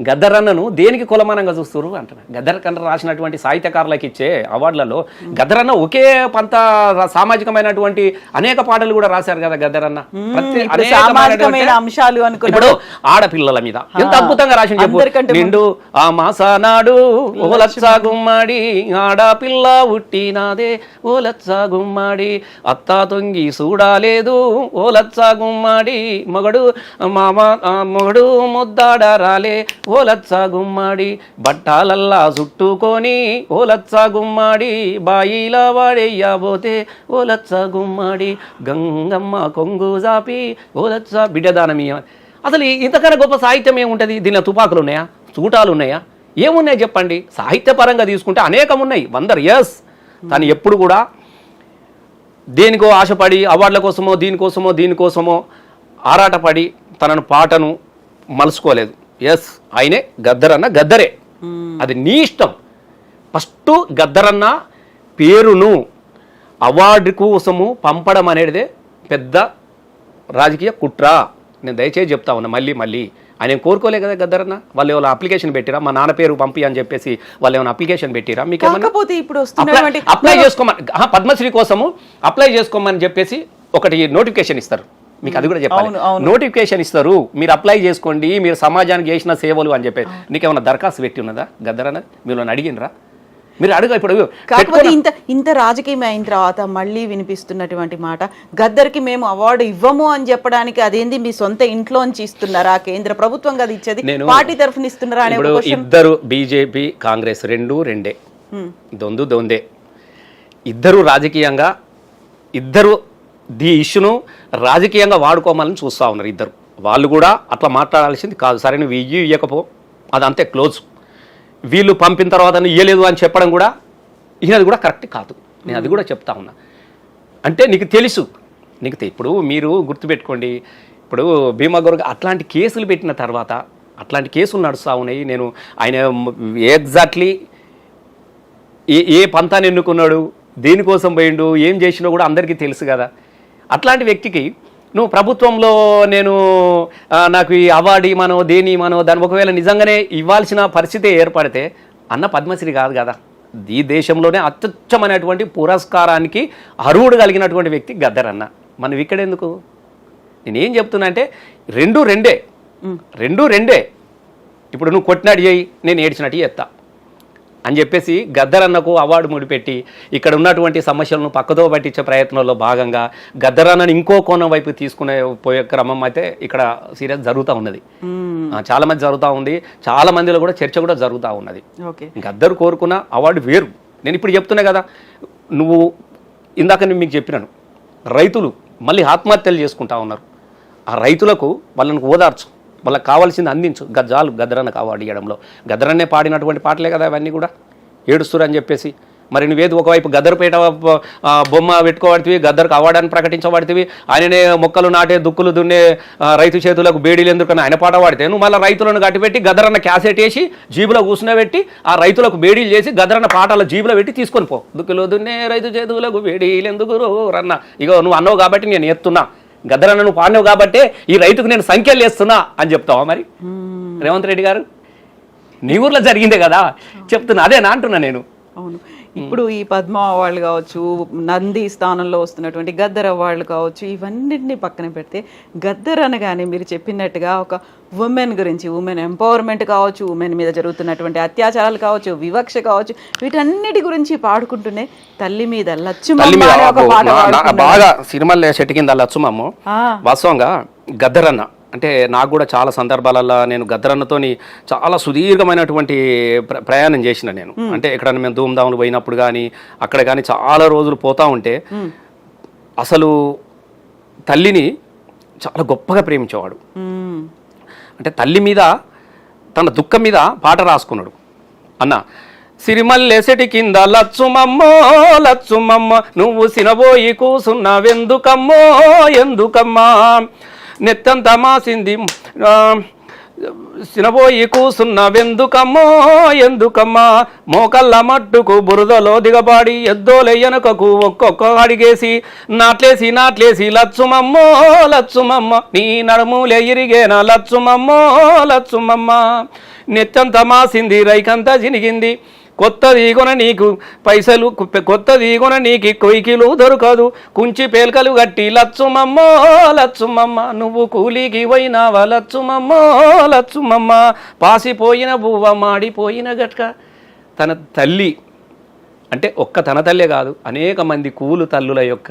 గద్దరన్నను దేనికి కులమానంగా చూస్తారు అంటున్నారు. గద్దరన్న రాసినటువంటి సాహిత్యకారులకు ఇచ్చే అవార్డులలో గద్దరన్న ఒకే పంత సామాజికమైనటువంటి అనేక పాటలు కూడా రాశారు కదా గద్దరన్న. ఇప్పుడు ఆడపిల్లల మీద ఎంత అద్భుతంగా రాసిన చెప్పు. నిండు ఆ మాసానాడు ఓ లచ్చ గుమ్మాడి ఆడపిల్ల ఉట్టినాదే ఓ లచ్చ గుమ్మాడి అత్తా తొంగి చూడాలేదు ఓ లచ్చ గుమ్మాడి మొగడు మొగడు ముద్దాడ రాలే ఓ లచ్చ గుమ్మాడి బట్టాలల్లా చుట్టుకొని ఓ లచ్చ గుమ్మాడి బాయిలా వాడేయబోతే ఓ లచ్చ గుమ్మాడి గంగమ్మ కొంగు జాపి ఓ లచ్చ బిడ్డదానమీయ. అసలు ఇంతకన్నా గొప్ప సాహిత్యం ఏముంటుంది? దీనిలో తుపాకులు ఉన్నాయా, చూటాలు ఉన్నాయా, ఏమున్నాయి చెప్పండి? సాహిత్యపరంగా తీసుకుంటే అనేకం ఉన్నాయి, 100 years. కానీ ఎప్పుడు కూడా దేనికో ఆశపడి అవార్డుల కోసమో దీనికోసమో ఆరాటపడి తనను పాటను మలుచుకోలేదు. ఎస్, ఆయనే గద్దరన్న, గద్దరే, అది నీ ఇష్టం. ఫస్ట్ గద్దరన్న పేరును అవార్డు కోసము పంపడం అనేది పెద్ద రాజకీయ కుట్ర. నేను దయచేసి చెప్తా ఉన్నా మళ్ళీ ఆయన కోరుకోలే కదా గద్దరన్న. వాళ్ళు ఏమైనా అప్లికేషన్ పెట్టిరా, మా నాన్న పేరు పంపి అని చెప్పేసి వాళ్ళు ఏమైనా అప్లికేషన్ పెట్టిరా? మీకు అప్లై చేసుకోమని పద్మశ్రీ కోసము అప్లై చేసుకోమని చెప్పేసి ఒకటి నోటిఫికేషన్ ఇస్తారు మీకు, అది కూడా చెప్పాలి. నోటిఫికేషన్ ఇస్తారు, మీరు అప్లై చేసుకోండి, మీరు సమాజానికి చేసిన సేవలు అని చెప్పి. నీకేమైనా దరఖాస్తు పెట్టి ఉన్నదా గద్దరన్న? మీరు అడిగినరా? మీరు అడుగు. ఇప్పుడు కాకపోతే ఇంత రాజకీయం అయిన తర్వాత మళ్ళీ వినిపిస్తున్నటువంటి మాట, గద్దర్కి మేము అవార్డు ఇవ్వము అని చెప్పడానికి అదేంది మీ సొంత ఇంట్లోంచి ఇస్తున్నారా, కేంద్ర ప్రభుత్వం కదా ఇచ్చేది, పార్టీ తరఫున ఇస్తున్నారా అనే ఇద్దరు బీజేపీ కాంగ్రెస్ రెండే దొందే. ఇద్దరు రాజకీయంగా ఇద్దరు ఈ ఇష్యూను రాజకీయంగా వాడుకోవాలని చూస్తూ ఉన్నారు ఇద్దరు. వాళ్ళు కూడా అట్లా మాట్లాడాల్సింది కాదు. సరే నువ్వు ఇయ్యకపో, అదంతే క్లోజ్. వీళ్ళు పంపిన తర్వాత ఇయ్యలేదు అని చెప్పడం కూడా ఇది కూడా కరెక్ట్ కాదు. నేను అది కూడా చెప్తా ఉన్నా. అంటే నీకు తెలుసు, ఇప్పుడు మీరు గుర్తుపెట్టుకోండి, ఇప్పుడు భీమా గౌరవ్ అట్లాంటి కేసులు పెట్టిన తర్వాత అట్లాంటి కేసులు నడుస్తూ ఉన్నాయి. ఆయన ఎగ్జాక్ట్లీ ఏ పంతాన్ని ఎన్నుకున్నాడు, దేనికోసం పోయిండు, ఏం చేసినా కూడా అందరికీ తెలుసు కదా. అట్లాంటి వ్యక్తికి నువ్వు ప్రభుత్వంలో నేను నాకు ఈ అవార్డు ఇవ్వనో దేని ఇవ్వనో దాని ఒకవేళ నిజంగానే ఇవ్వాల్సిన పరిస్థితి ఏర్పడితే అన్న పద్మశ్రీ కాదు కదా. ఈ దేశంలోనే అత్యుచ్చమైనటువంటి పురస్కారానికి అర్హుడు కలిగినటువంటి వ్యక్తి గద్దర్ అన్న. మనం ఇక్కడెందుకు? నేనేం చెప్తున్నా అంటే రెండే రెండే. ఇప్పుడు నువ్వు కొట్టినట్టు చేయి, నేను ఏడ్చినట్టు చేస్తా అని చెప్పేసి గద్దర్ అన్నకు అవార్డు ముడిపెట్టి ఇక్కడ ఉన్నటువంటి సమస్యలను పక్కదో పట్టించే ప్రయత్నంలో భాగంగా గద్దర్ అన్నని ఇంకో కోణం వైపు తీసుకునే పోయే క్రమం అయితే ఇక్కడ సీరియస్ జరుగుతూ ఉన్నది. చాలా మంది జరుగుతూ ఉంది, చాలా మందిలో కూడా చర్చ కూడా జరుగుతూ ఉన్నది. గద్దర్ కోరుకున్న అవార్డు వేరు. నేను ఇప్పుడు చెప్తున్నా కదా, నువ్వు ఇందాక నేను మీకు చెప్పినాను, రైతులు మళ్ళీ ఆత్మహత్యలు చేసుకుంటా ఉన్నారు. ఆ రైతులకు వాళ్ళని ఓదార్చు, వాళ్ళకి కావాల్సింది అందించు. గజ్జాలు గద్దరన్నకు అవార్డు ఇవ్వడంలో గద్దరన్నే పాడినటువంటి పాటలే కదా అవన్నీ కూడా. ఏడుస్తురు అని చెప్పేసి మరి నువ్వేది ఒకవైపు గద్దర్పేట బొమ్మ పెట్టుకోబడితే గద్దర్కు అవార్డాన్ని ప్రకటించబడితే, ఆయననే మొక్కలు నాటే దుక్కులు దున్నే రైతు చేతులకు బేడీలు ఎందుకని ఆయన పాట పాడితే నువ్వు మళ్ళీ రైతులను కట్టిపెట్టి గద్దరన్న క్యాసెట్ వేసి జీబులో కూర్చునబెట్టి ఆ రైతులకు బేడీలు చేసి గద్దరన్న పాటల జీబులో పెట్టి తీసుకొని పో. దుక్కులు దున్నే రైతు చేతులకు బేడీలు ఎందుకు రన్న, ఇగో నువ్వు అన్నావు కాబట్టి నేను ఎత్తున్నా, గద్దరన్న నువ్వు పాడినావు కాబట్టే ఈ రైతుకు నేను సంఖ్యలు వేస్తున్నా అని చెప్తావా మరి రేవంత్ రెడ్డి గారు? నీ ఊర్లో జరిగిందే కదా చెప్తున్నా, అదేనా అంటున్నా నేను. అవును, ఇప్పుడు ఈ పద్మ అవార్డులు కావచ్చు, నంది స్థానంలో వస్తున్నటువంటి గద్దర్ అవార్డులు కావచ్చు, ఇవన్నింటినీ పక్కన పెడితే గద్దర్ అనగానే మీరు చెప్పినట్టుగా ఒక ఉమెన్ గురించి, ఉమెన్ ఎంపవర్మెంట్ కావచ్చు, ఉమెన్ మీద జరుగుతున్నటువంటి అత్యాచారాలు కావచ్చు, వివక్ష కావచ్చు, వీటన్నిటి గురించి పాడుకుంటూనే తల్లి మీద బాగా సినిమాల్లో చెట్టు కింద లచ్చుమమ్మ. వాస్తవంగా గద్దర్ అన్న అంటే నాకు కూడా చాలా సందర్భాలలో నేను గద్దరన్నతోని చాలా సుదీర్ఘమైనటువంటి ప్రయాణం చేసిన నేను. అంటే ఎక్కడన్నా మేము ధూమ్ధాములు పోయినప్పుడు కానీ అక్కడ కానీ చాలా రోజులు పోతా ఉంటే అసలు తల్లిని చాలా గొప్పగా ప్రేమించేవాడు. అంటే తల్లి మీద తన దుఃఖం మీద పాట రాసుకున్నాడు. అన్న సిరిమల్లెసెటి కింద లచ్చుమమ్మో లచ్చుమమ్మ నువ్వు సినబోయి కూసున్నావెందుకమ్మో ఎందుకమ్మా, నెత్తంతా మాసింది సినబోయి కూసున్నావెందుకమ్మో ఎందుకమ్మా, మోకల్ల మట్టుకు బురదలో దిగబాడి ఎద్దోలెయ్యనకకు ఒక్కొక్క అడిగేసి నాట్లేసి లచ్చుమమ్మో లచ్చుమమ్మ నీ నడుములే ఇరిగేనా లచ్చుమమ్మో లచ్చుమమ్మ, నెత్తంతా మాసింది రైకంతా జినిగింది, కొత్తది కొన నీకు పైసలు కొత్తది కొన నీకు కొయ్కిలు దొరకదు, కుంచి పేల్కలు గట్టి లచ్చుమమ్మో లచ్చుమమ్మ నువ్వు కూలికి పోయినావా లచ్చుమమ్మో లచ్చుమమ్మ, పాసిపోయిన బువ్వ మాడిపోయిన గట్క. తన తల్లి అంటే ఒక్క తన తల్లే కాదు, అనేక మంది కూలు తల్లుల యొక్క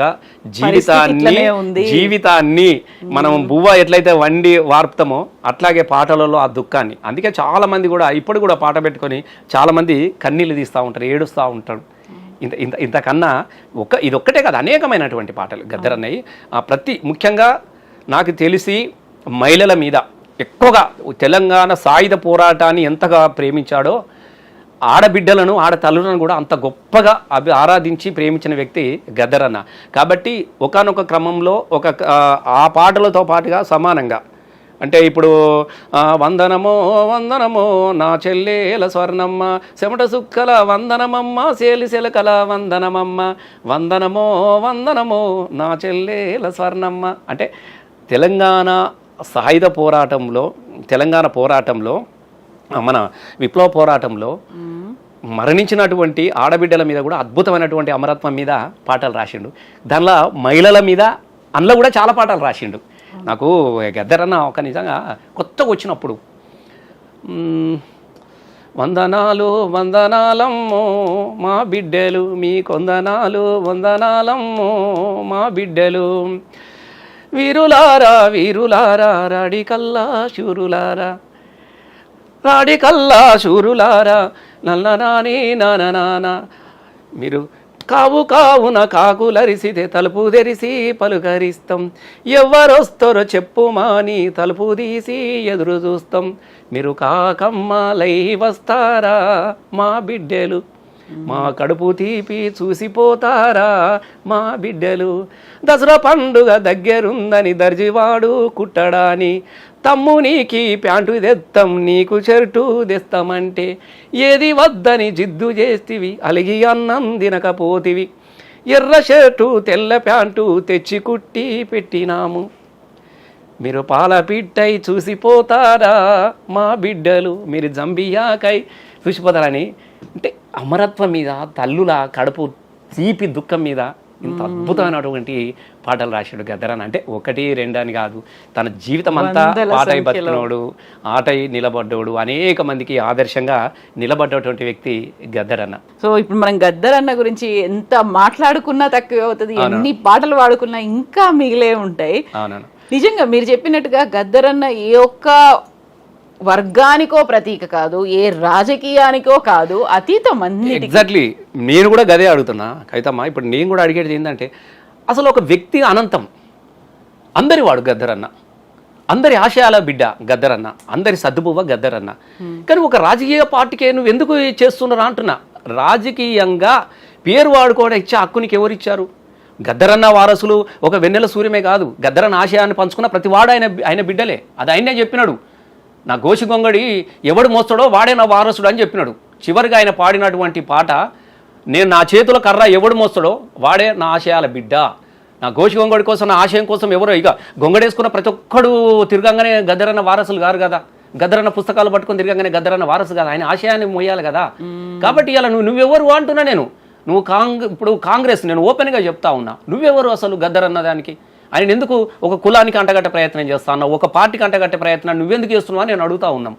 జీవితాన్ని మనం బువ్వ ఎట్లయితే వండి వార్పుతామో అట్లాగే పాటలలో ఆ దుఃఖాన్ని. అందుకే చాలా మంది కూడా ఇప్పుడు కూడా పాట పెట్టుకొని చాలా మంది కన్నీళ్ళు తీస్తూ ఉంటారు, ఏడుస్తూ ఉంటారు. ఇంతకన్నా ఇదొక్కటే కాదు, అనేకమైనటువంటి పాటలు గద్దర్ అన్నయ్య. ముఖ్యంగా నాకు తెలిసి మహిళల మీద ఎక్కువగా తెలంగాణ సాయుధ పోరాటాన్ని ఎంతగా ప్రేమించాడో, ఆడబిడ్డలను ఆడతల్లులను కూడా అంత గొప్పగా ఆరాధించి ప్రేమించిన వ్యక్తి గద్దర్ అన్న. కాబట్టి ఒకానొక క్రమంలో ఆ పాటలతో పాటుగా సమానంగా అంటే ఇప్పుడు వందనమో వందనమో నా చెల్లేల స్వర్ణమ్మ, చెమట సుక్కల వందనమమ్మ, సేలి సెలకల వందనమమ్మ, వందనమో వందనమో నా చెల్లేల స్వర్ణమ్మ. అంటే తెలంగాణ సాయుధ పోరాటంలో, తెలంగాణ పోరాటంలో, మన విప్లవ పోరాటంలో మరణించినటువంటి ఆడబిడ్డల మీద కూడా అద్భుతమైనటువంటి అమరత్వం మీద పాటలు రాసిండు. దానిలో మహిళల మీద అందులో కూడా చాలా పాటలు రాసిండు. నాకు గద్దర్ అన్న ఒక నిజంగా కొత్తగా వచ్చినప్పుడు వందనాలు వందనాలమ్మో మా బిడ్డలు మీ కొందనాలు వందనాలమ్మో మా బిడ్డలు, వీరులారా వీరులారా రాడికల్లా శూరులారా రాడికల్లా శూరులారా నల్లనాని నాన్న, మీరు కావున కాకులరిసితే తలుపు తెరిసి పలుకరిస్తాం, ఎవరొస్తారో చెప్పుమాని తలుపు తీసి ఎదురు చూస్తాం, మీరు కాకమ్మలై వస్తారా మా బిడ్డలు, మా కడుపు తీపి చూసిపోతారా మా బిడ్డలు, దసరా పండుగ దగ్గరుందని దర్జివాడు కుట్టడాని తమ్మునికి ప్యాంటు తెస్తాం నీకు షర్టు తెస్తామంటే ఏది వద్దని జిద్దు చేస్తివి అలిగి అన్నం తినకపోతివి ఎర్ర షర్టు తెల్ల ప్యాంటు తెచ్చి కుట్టి పెట్టినాము మీరు పాల పిట్టై చూసిపోతారా మా బిడ్డలు మీరు జంబియాకై చూసిపోతారని అంటే అమరత్వం మీద తల్లుల కడుపు తీపి దుఃఖం మీద ఇంత అద్భుతమైనటువంటి పాటలు రాశాడు గద్దరన్న. అంటే ఒకటి రెండని కాదు, తన జీవితం అంతా ఆటై బతికినోడు, ఆటై నిలబడ్డోడు, అనేక మందికి ఆదర్శంగా నిలబడ్డటువంటి వ్యక్తి గద్దరన్న. సో ఇప్పుడు మనం గద్దరన్న గురించి ఎంత మాట్లాడుకున్నా తక్కువ అవుతుంది, ఎన్ని పాటలు పాడుకున్నా ఇంకా మిగిలే ఉంటాయి. అవునన్నా, నిజంగా మీరు చెప్పినట్టుగా గద్దరన్న ఏ ఒక్క వర్గానికో ప్రతీక కాదు, ఏ రాజకీయానికో కాదు, అతీతం అన్నిటికీ. ఎగ్జాక్ట్లీ నేను కూడా గదే అడుగుతున్నా కవితమ్మ. ఇప్పుడు నేను కూడా అడిగేది ఏంటంటే అసలు ఒక వ్యక్తి అనంతం, అందరి వాడు గద్దరన్న, అందరి ఆశయాల బిడ్డ గద్దరన్న, అందరి సర్దుబువ్వ గద్దరన్న. కానీ ఒక రాజకీయ పార్టీకే నువ్వు ఎందుకు చేస్తున్నారా అంటున్నా. రాజకీయంగా పేరు వాడుకోవడం ఇచ్చే హక్కునికి ఎవరు ఇచ్చారు? గద్దరన్న వారసులు ఒక వెన్నెల సూర్యమే కాదు, గద్దరన్న ఆశయాన్ని పంచుకున్న ప్రతి వాడు ఆయన బిడ్డలే. అది ఆయనే చెప్పినాడు, నా గోసి గొంగడి ఎవడు మోస్తాడో వాడే నా వారసుడు అని చెప్పినాడు. చివరిగా ఆయన పాడినటువంటి పాట, నేను నా చేతుల కర్ర ఎవడు మోస్తాడో వాడే నా ఆశయాల బిడ్డ. నా గోసి గొంగడి కోసం, నా ఆశయం కోసం ఎవరో ఇక గొంగడేసుకున్న ప్రతి ఒక్కడు తిరగంగానే గద్దరన్న వారసులు గారు కదా. గద్దరన్న పుస్తకాలు పట్టుకొని తిరగంగానే గద్దరన్న వారసు కదా, ఆయన ఆశయాన్ని మోయాలి కదా. కాబట్టి ఇలా నువ్వెవరు అంటున్నా నేను. నువ్వు ఇప్పుడు కాంగ్రెస్, నేను ఓపెన్గా చెప్తా ఉన్నా, నువ్వెవరు అసలు గద్దరన్న దానికి? ఆయన ఎందుకు ఒక కులానికి అంటగట్టే ప్రయత్నం చేస్తా ఉన్నావు, ఒక పార్టీకి అంటగట్టే ప్రయత్నం నువ్వెందుకు చేస్తున్నావు అని నేను అడుగుతా ఉన్నాం.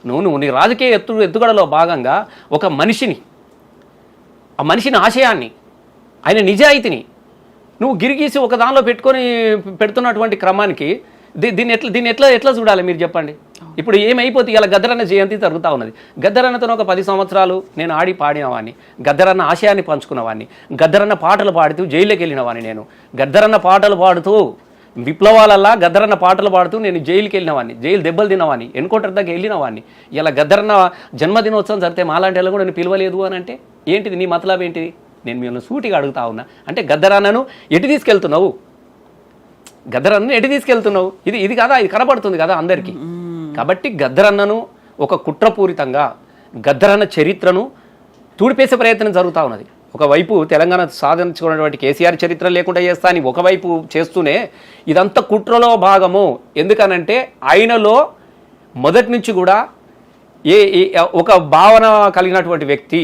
నువ్వు నీ రాజకీయ ఎత్తుగడలో భాగంగా ఒక మనిషిని, ఆ మనిషిని ఆశయాన్ని, ఆయన నిజాయితీని నువ్వు గిరిగీసి ఒక దానిలో పెడుతున్నటువంటి క్రమానికి దీన్ని ఎట్లా చూడాలి మీరు చెప్పండి. ఇప్పుడు ఏమైపోతే ఇలా గద్దరన్న జయంతి జరుగుతూ ఉన్నది. గద్దరన్నతో ఒక 10 సంవత్సరాలు నేను ఆడి పాడినవాడిని, గద్దరన్న ఆశయాన్ని పంచుకున్నవాడిని, గద్దరన్న పాటలు పాడుతూ జైలుకి వెళ్ళినవాడిని. నేను గద్దరన్న పాటలు పాడుతూ విప్లవాలల్లా గద్దరన్న పాటలు పాడుతూ నేను జైలుకి వెళ్ళినవాడిని, జైలు దెబ్బలు తినవాడిని, ఎన్కౌంటర్ దగ్గర వెళ్ళినవాడిని. ఇలా గద్దరన్న జన్మదినోత్సవం జరిగితే మాలాంటి వాళ్ళు కూడా నేను పిలవలేదు అని అంటే ఏంటిది నీ మతలబ్ ఏంటిది? నేను మిమ్మల్ని సూటిగా అడుగుతా ఉన్నా. అంటే గద్దరన్నను ఎటు తీసుకెళ్తున్నావు? గద్దరన్నను ఎటు తీసుకెళ్తున్నావు? ఇది కదా, ఇది కనపడుతుంది కదా అందరికీ. కాబట్టి గద్దరన్నను ఒక కుట్రపూరితంగా గద్దరన్న చరిత్రను తూడిపేసే ప్రయత్నం జరుగుతూ ఉన్నది. ఒకవైపు తెలంగాణ సాధించుకున్నటువంటి కేసీఆర్ చరిత్ర లేకుండా చేస్తా అని ఒకవైపు చేస్తూనే ఇదంతా కుట్రలో భాగము. ఎందుకనంటే ఆయనలో మొదటి నుంచి కూడా ఒక భావన కలిగినటువంటి వ్యక్తి,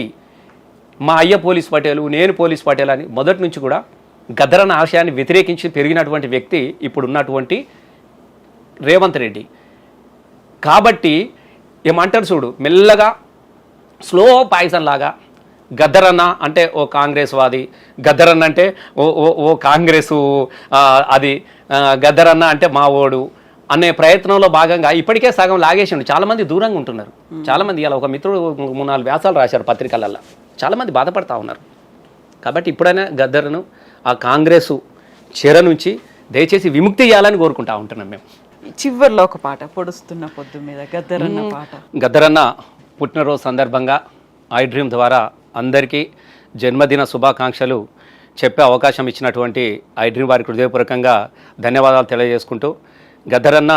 మా అయ్య పోలీస్ పటేలు, నేను పోలీస్ పటేల్ అని మొదటి నుంచి కూడా గద్దరన్న ఆశయాన్ని వ్యతిరేకించి పెరిగినటువంటి వ్యక్తి ఇప్పుడున్నటువంటి రేవంత్ రెడ్డి. కాబట్టి ఏమంటారు చూడు, మెల్లగా స్లో పాయిజన్ లాగా గద్దరన్న అంటే ఓ కాంగ్రెస్ వాది, గద్దరన్న అంటే ఓ కాంగ్రెసు అది, గద్దరన్న అంటే మా ఓడు అనే ప్రయత్నంలో భాగంగా ఇప్పటికే సగం లాగేసిండు. చాలామంది దూరంగా ఉంటున్నారు. చాలామంది ఇలా ఒక మిత్రుడు 3-4 వ్యాసాలు రాశారు పత్రికలల్లో, చాలామంది బాధపడతా ఉన్నారు. కాబట్టి ఇప్పుడైనా గద్దరను ఆ కాంగ్రెసు చెర నుంచి దయచేసి విముక్తి చేయాలని కోరుకుంటా ఉంటున్నాం మేము. చివరిలో ఒక పాట, పొడుస్తున్న పొద్దు మీద గద్దరన్న పాట. గద్దరన్న పుట్టినరోజు సందర్భంగా ఐ డ్రీమ్ ద్వారా అందరికీ జన్మదిన శుభాకాంక్షలు చెప్పే అవకాశం ఇచ్చినటువంటి ఐ డ్రీమ్ వారికి హృదయపూర్వకంగా ధన్యవాదాలు తెలియజేసుకుంటూ, గద్దరన్న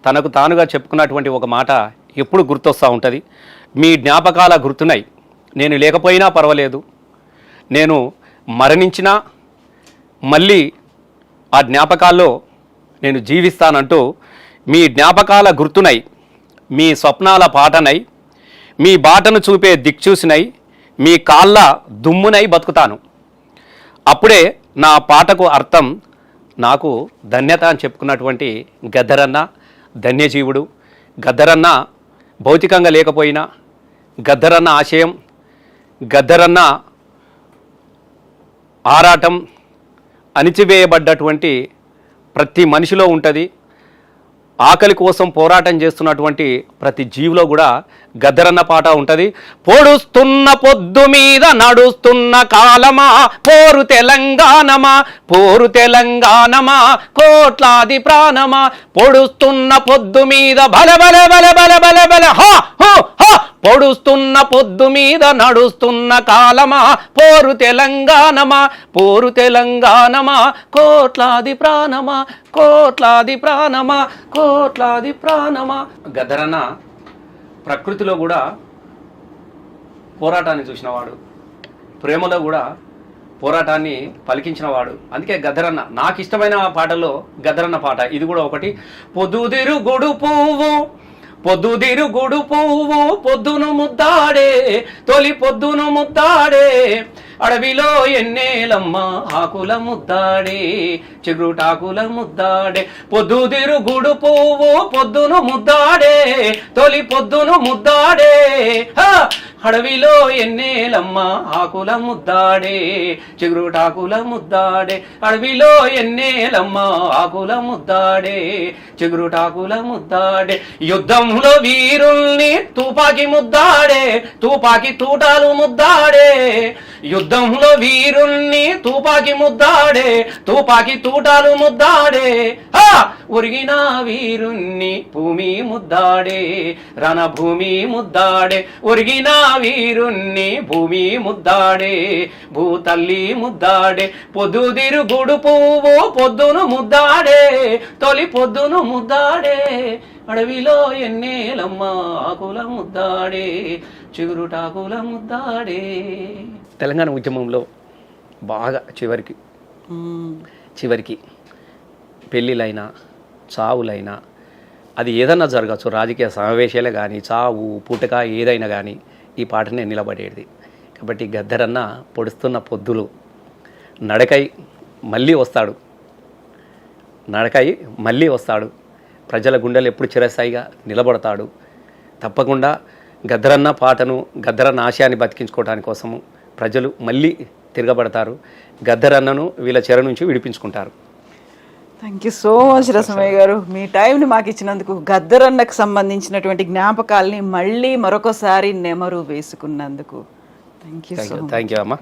తనకు తానుగా చెప్పుకున్నటువంటి ఒక మాట ఎప్పుడు గుర్తొస్తూ ఉంటుంది. మీ జ్ఞాపకాల గుర్తున్నాయి, నేను లేకపోయినా పర్వాలేదు, నేను మరణించినా మళ్ళీ ఆ జ్ఞాపకాల్లో నేను జీవిస్తానంటూ మీ జ్ఞాపకాల గుర్తునై, మీ స్వప్నాల పాటనై, మీ బాటను చూపే దిక్చూసినై, మీ కాళ్ళ దుమ్మునై బతుకుతాను. అప్పుడే నా పాటకు అర్థం, నాకు ధన్యత అని చెప్పుకున్నటువంటి గద్దరన్న ధన్యజీవుడు. గద్దరన్న భౌతికంగా లేకపోయినా గద్దరన్న ఆశయం, గద్దరన్న ఆరాటం అణిచివేయబడ్డటువంటి ప్రతి మనిషిలో ఉంటుంది. ఆకలి కోసం పోరాటం చేస్తున్నటువంటి ప్రతి జీవిలో కూడా గద్దరన్న పాట ఉంటుంది. పొడుస్తున్న పొద్దు మీద నడుస్తున్న కాలమా, పోరు తెలంగాణమా, పోరు తెలంగాణమా, కోట్లాది ప్రాణమా, పొడుస్తున్న పొద్దు మీద బల బల బల బల బల బల హా హో హా, పొడుస్తున్న పొద్దు మీద నడుస్తున్న కాలమా పోరు తెలంగాణమా, పోరు తెలంగాణమా, కోట్లాది ప్రాణమా, కోట్లాది ప్రాణమా, కోట్లాది ప్రాణమా. గద్దరన్న ప్రకృతిలో కూడా పోరాటాన్ని చూసినవాడు, ప్రేమలో కూడా పోరాటాన్ని పలికించినవాడు. అందుకే గద్దరన్న నాకు ఇష్టమైన పాటల్లో గద్దరన్న పాట ఇది కూడా ఒకటి. పొద్దుదిరుగుడు పువ్వు, పొద్దుదిరుగుడు పువ్వు, పొద్దును ముద్దాడే, తొలి పొద్దును ముద్దాడే, అడవిలో ఎన్నేలమ్మ ఆకుల ముద్దాడే, చిగురుటాకుల ముద్దాడే. పొద్దుదిరుగుడు పువ్వు, పొద్దును ముద్దాడే, తొలి పొద్దును ముద్దాడే, అడవిలో ఎన్నేలమ్మ ఆకుల ముద్దాడే, చిగురుటాకుల ముద్దాడే, అడవిలో ఎన్నేలమ్మ ఆకుల ముద్దాడే, చిగురుటాకుల ముద్దాడే. యుద్ధంలో వీరుల్ని తుపాకి ముద్దాడే, తుపాకి తూటాలు ముద్దాడే, యుద్ధంలో వీరుల్ని తుపాకి ముద్దాడే, తుపాకి తూటాలు ముద్దాడే, ఉరిగిన వీరుణ్ణి భూమి ముద్దాడే, రణభూమి ముద్దాడే, ఉరిగిన వీరుణ్ణి భూమి ముద్దాడే, భూతల్లి ముద్దాడే. పొద్దుదిరుగుడు పువ్వు, పొద్దును ముద్దాడే, తొలి పొద్దును ముద్దాడే, అడవిలో ఎన్నేలమ్మ ఆకుల ముద్దాడే, చిగురుటాకుల ముద్దాడే. తెలంగాణ ఉద్యమంలో బాగా చివరికి పెళ్ళిళ్ళైనా చావులైనా అది ఏదన్నా జరగచ్చు, రాజకీయ సమావేశాలే కానీ చావు పుట్టుక ఏదైనా కానీ ఈ పాటనే నిలబడేది. కాబట్టి గద్దరన్న పొడుస్తున్న పొద్దులు నడకై మళ్ళీ వస్తాడు, నడకై మళ్ళీ వస్తాడు, ప్రజల గుండెలు ఎప్పుడు చిరస్థాయిగా నిలబడతాడు. తప్పకుండా గద్దరన్న పాటను, గద్దరన్న ఆశయాన్ని బతికించుకోవడానికి కోసము ప్రజలు మళ్ళీ తిరగబడతారు, గద్దరన్నను వీళ్ళ చెర నుంచి విడిపించుకుంటారు. Thank you so much Rasamayya గారు, మీ టైంని మాకు ఇచ్చినందుకు, గద్దరన్నకు సంబంధించినటువంటి జ్ఞాపకాల్ని మళ్ళీ మరొకసారి నెమరు వేసుకున్నందుకు థ్యాంక్ యూ. థ్యాంక్ యూ అమ్మా.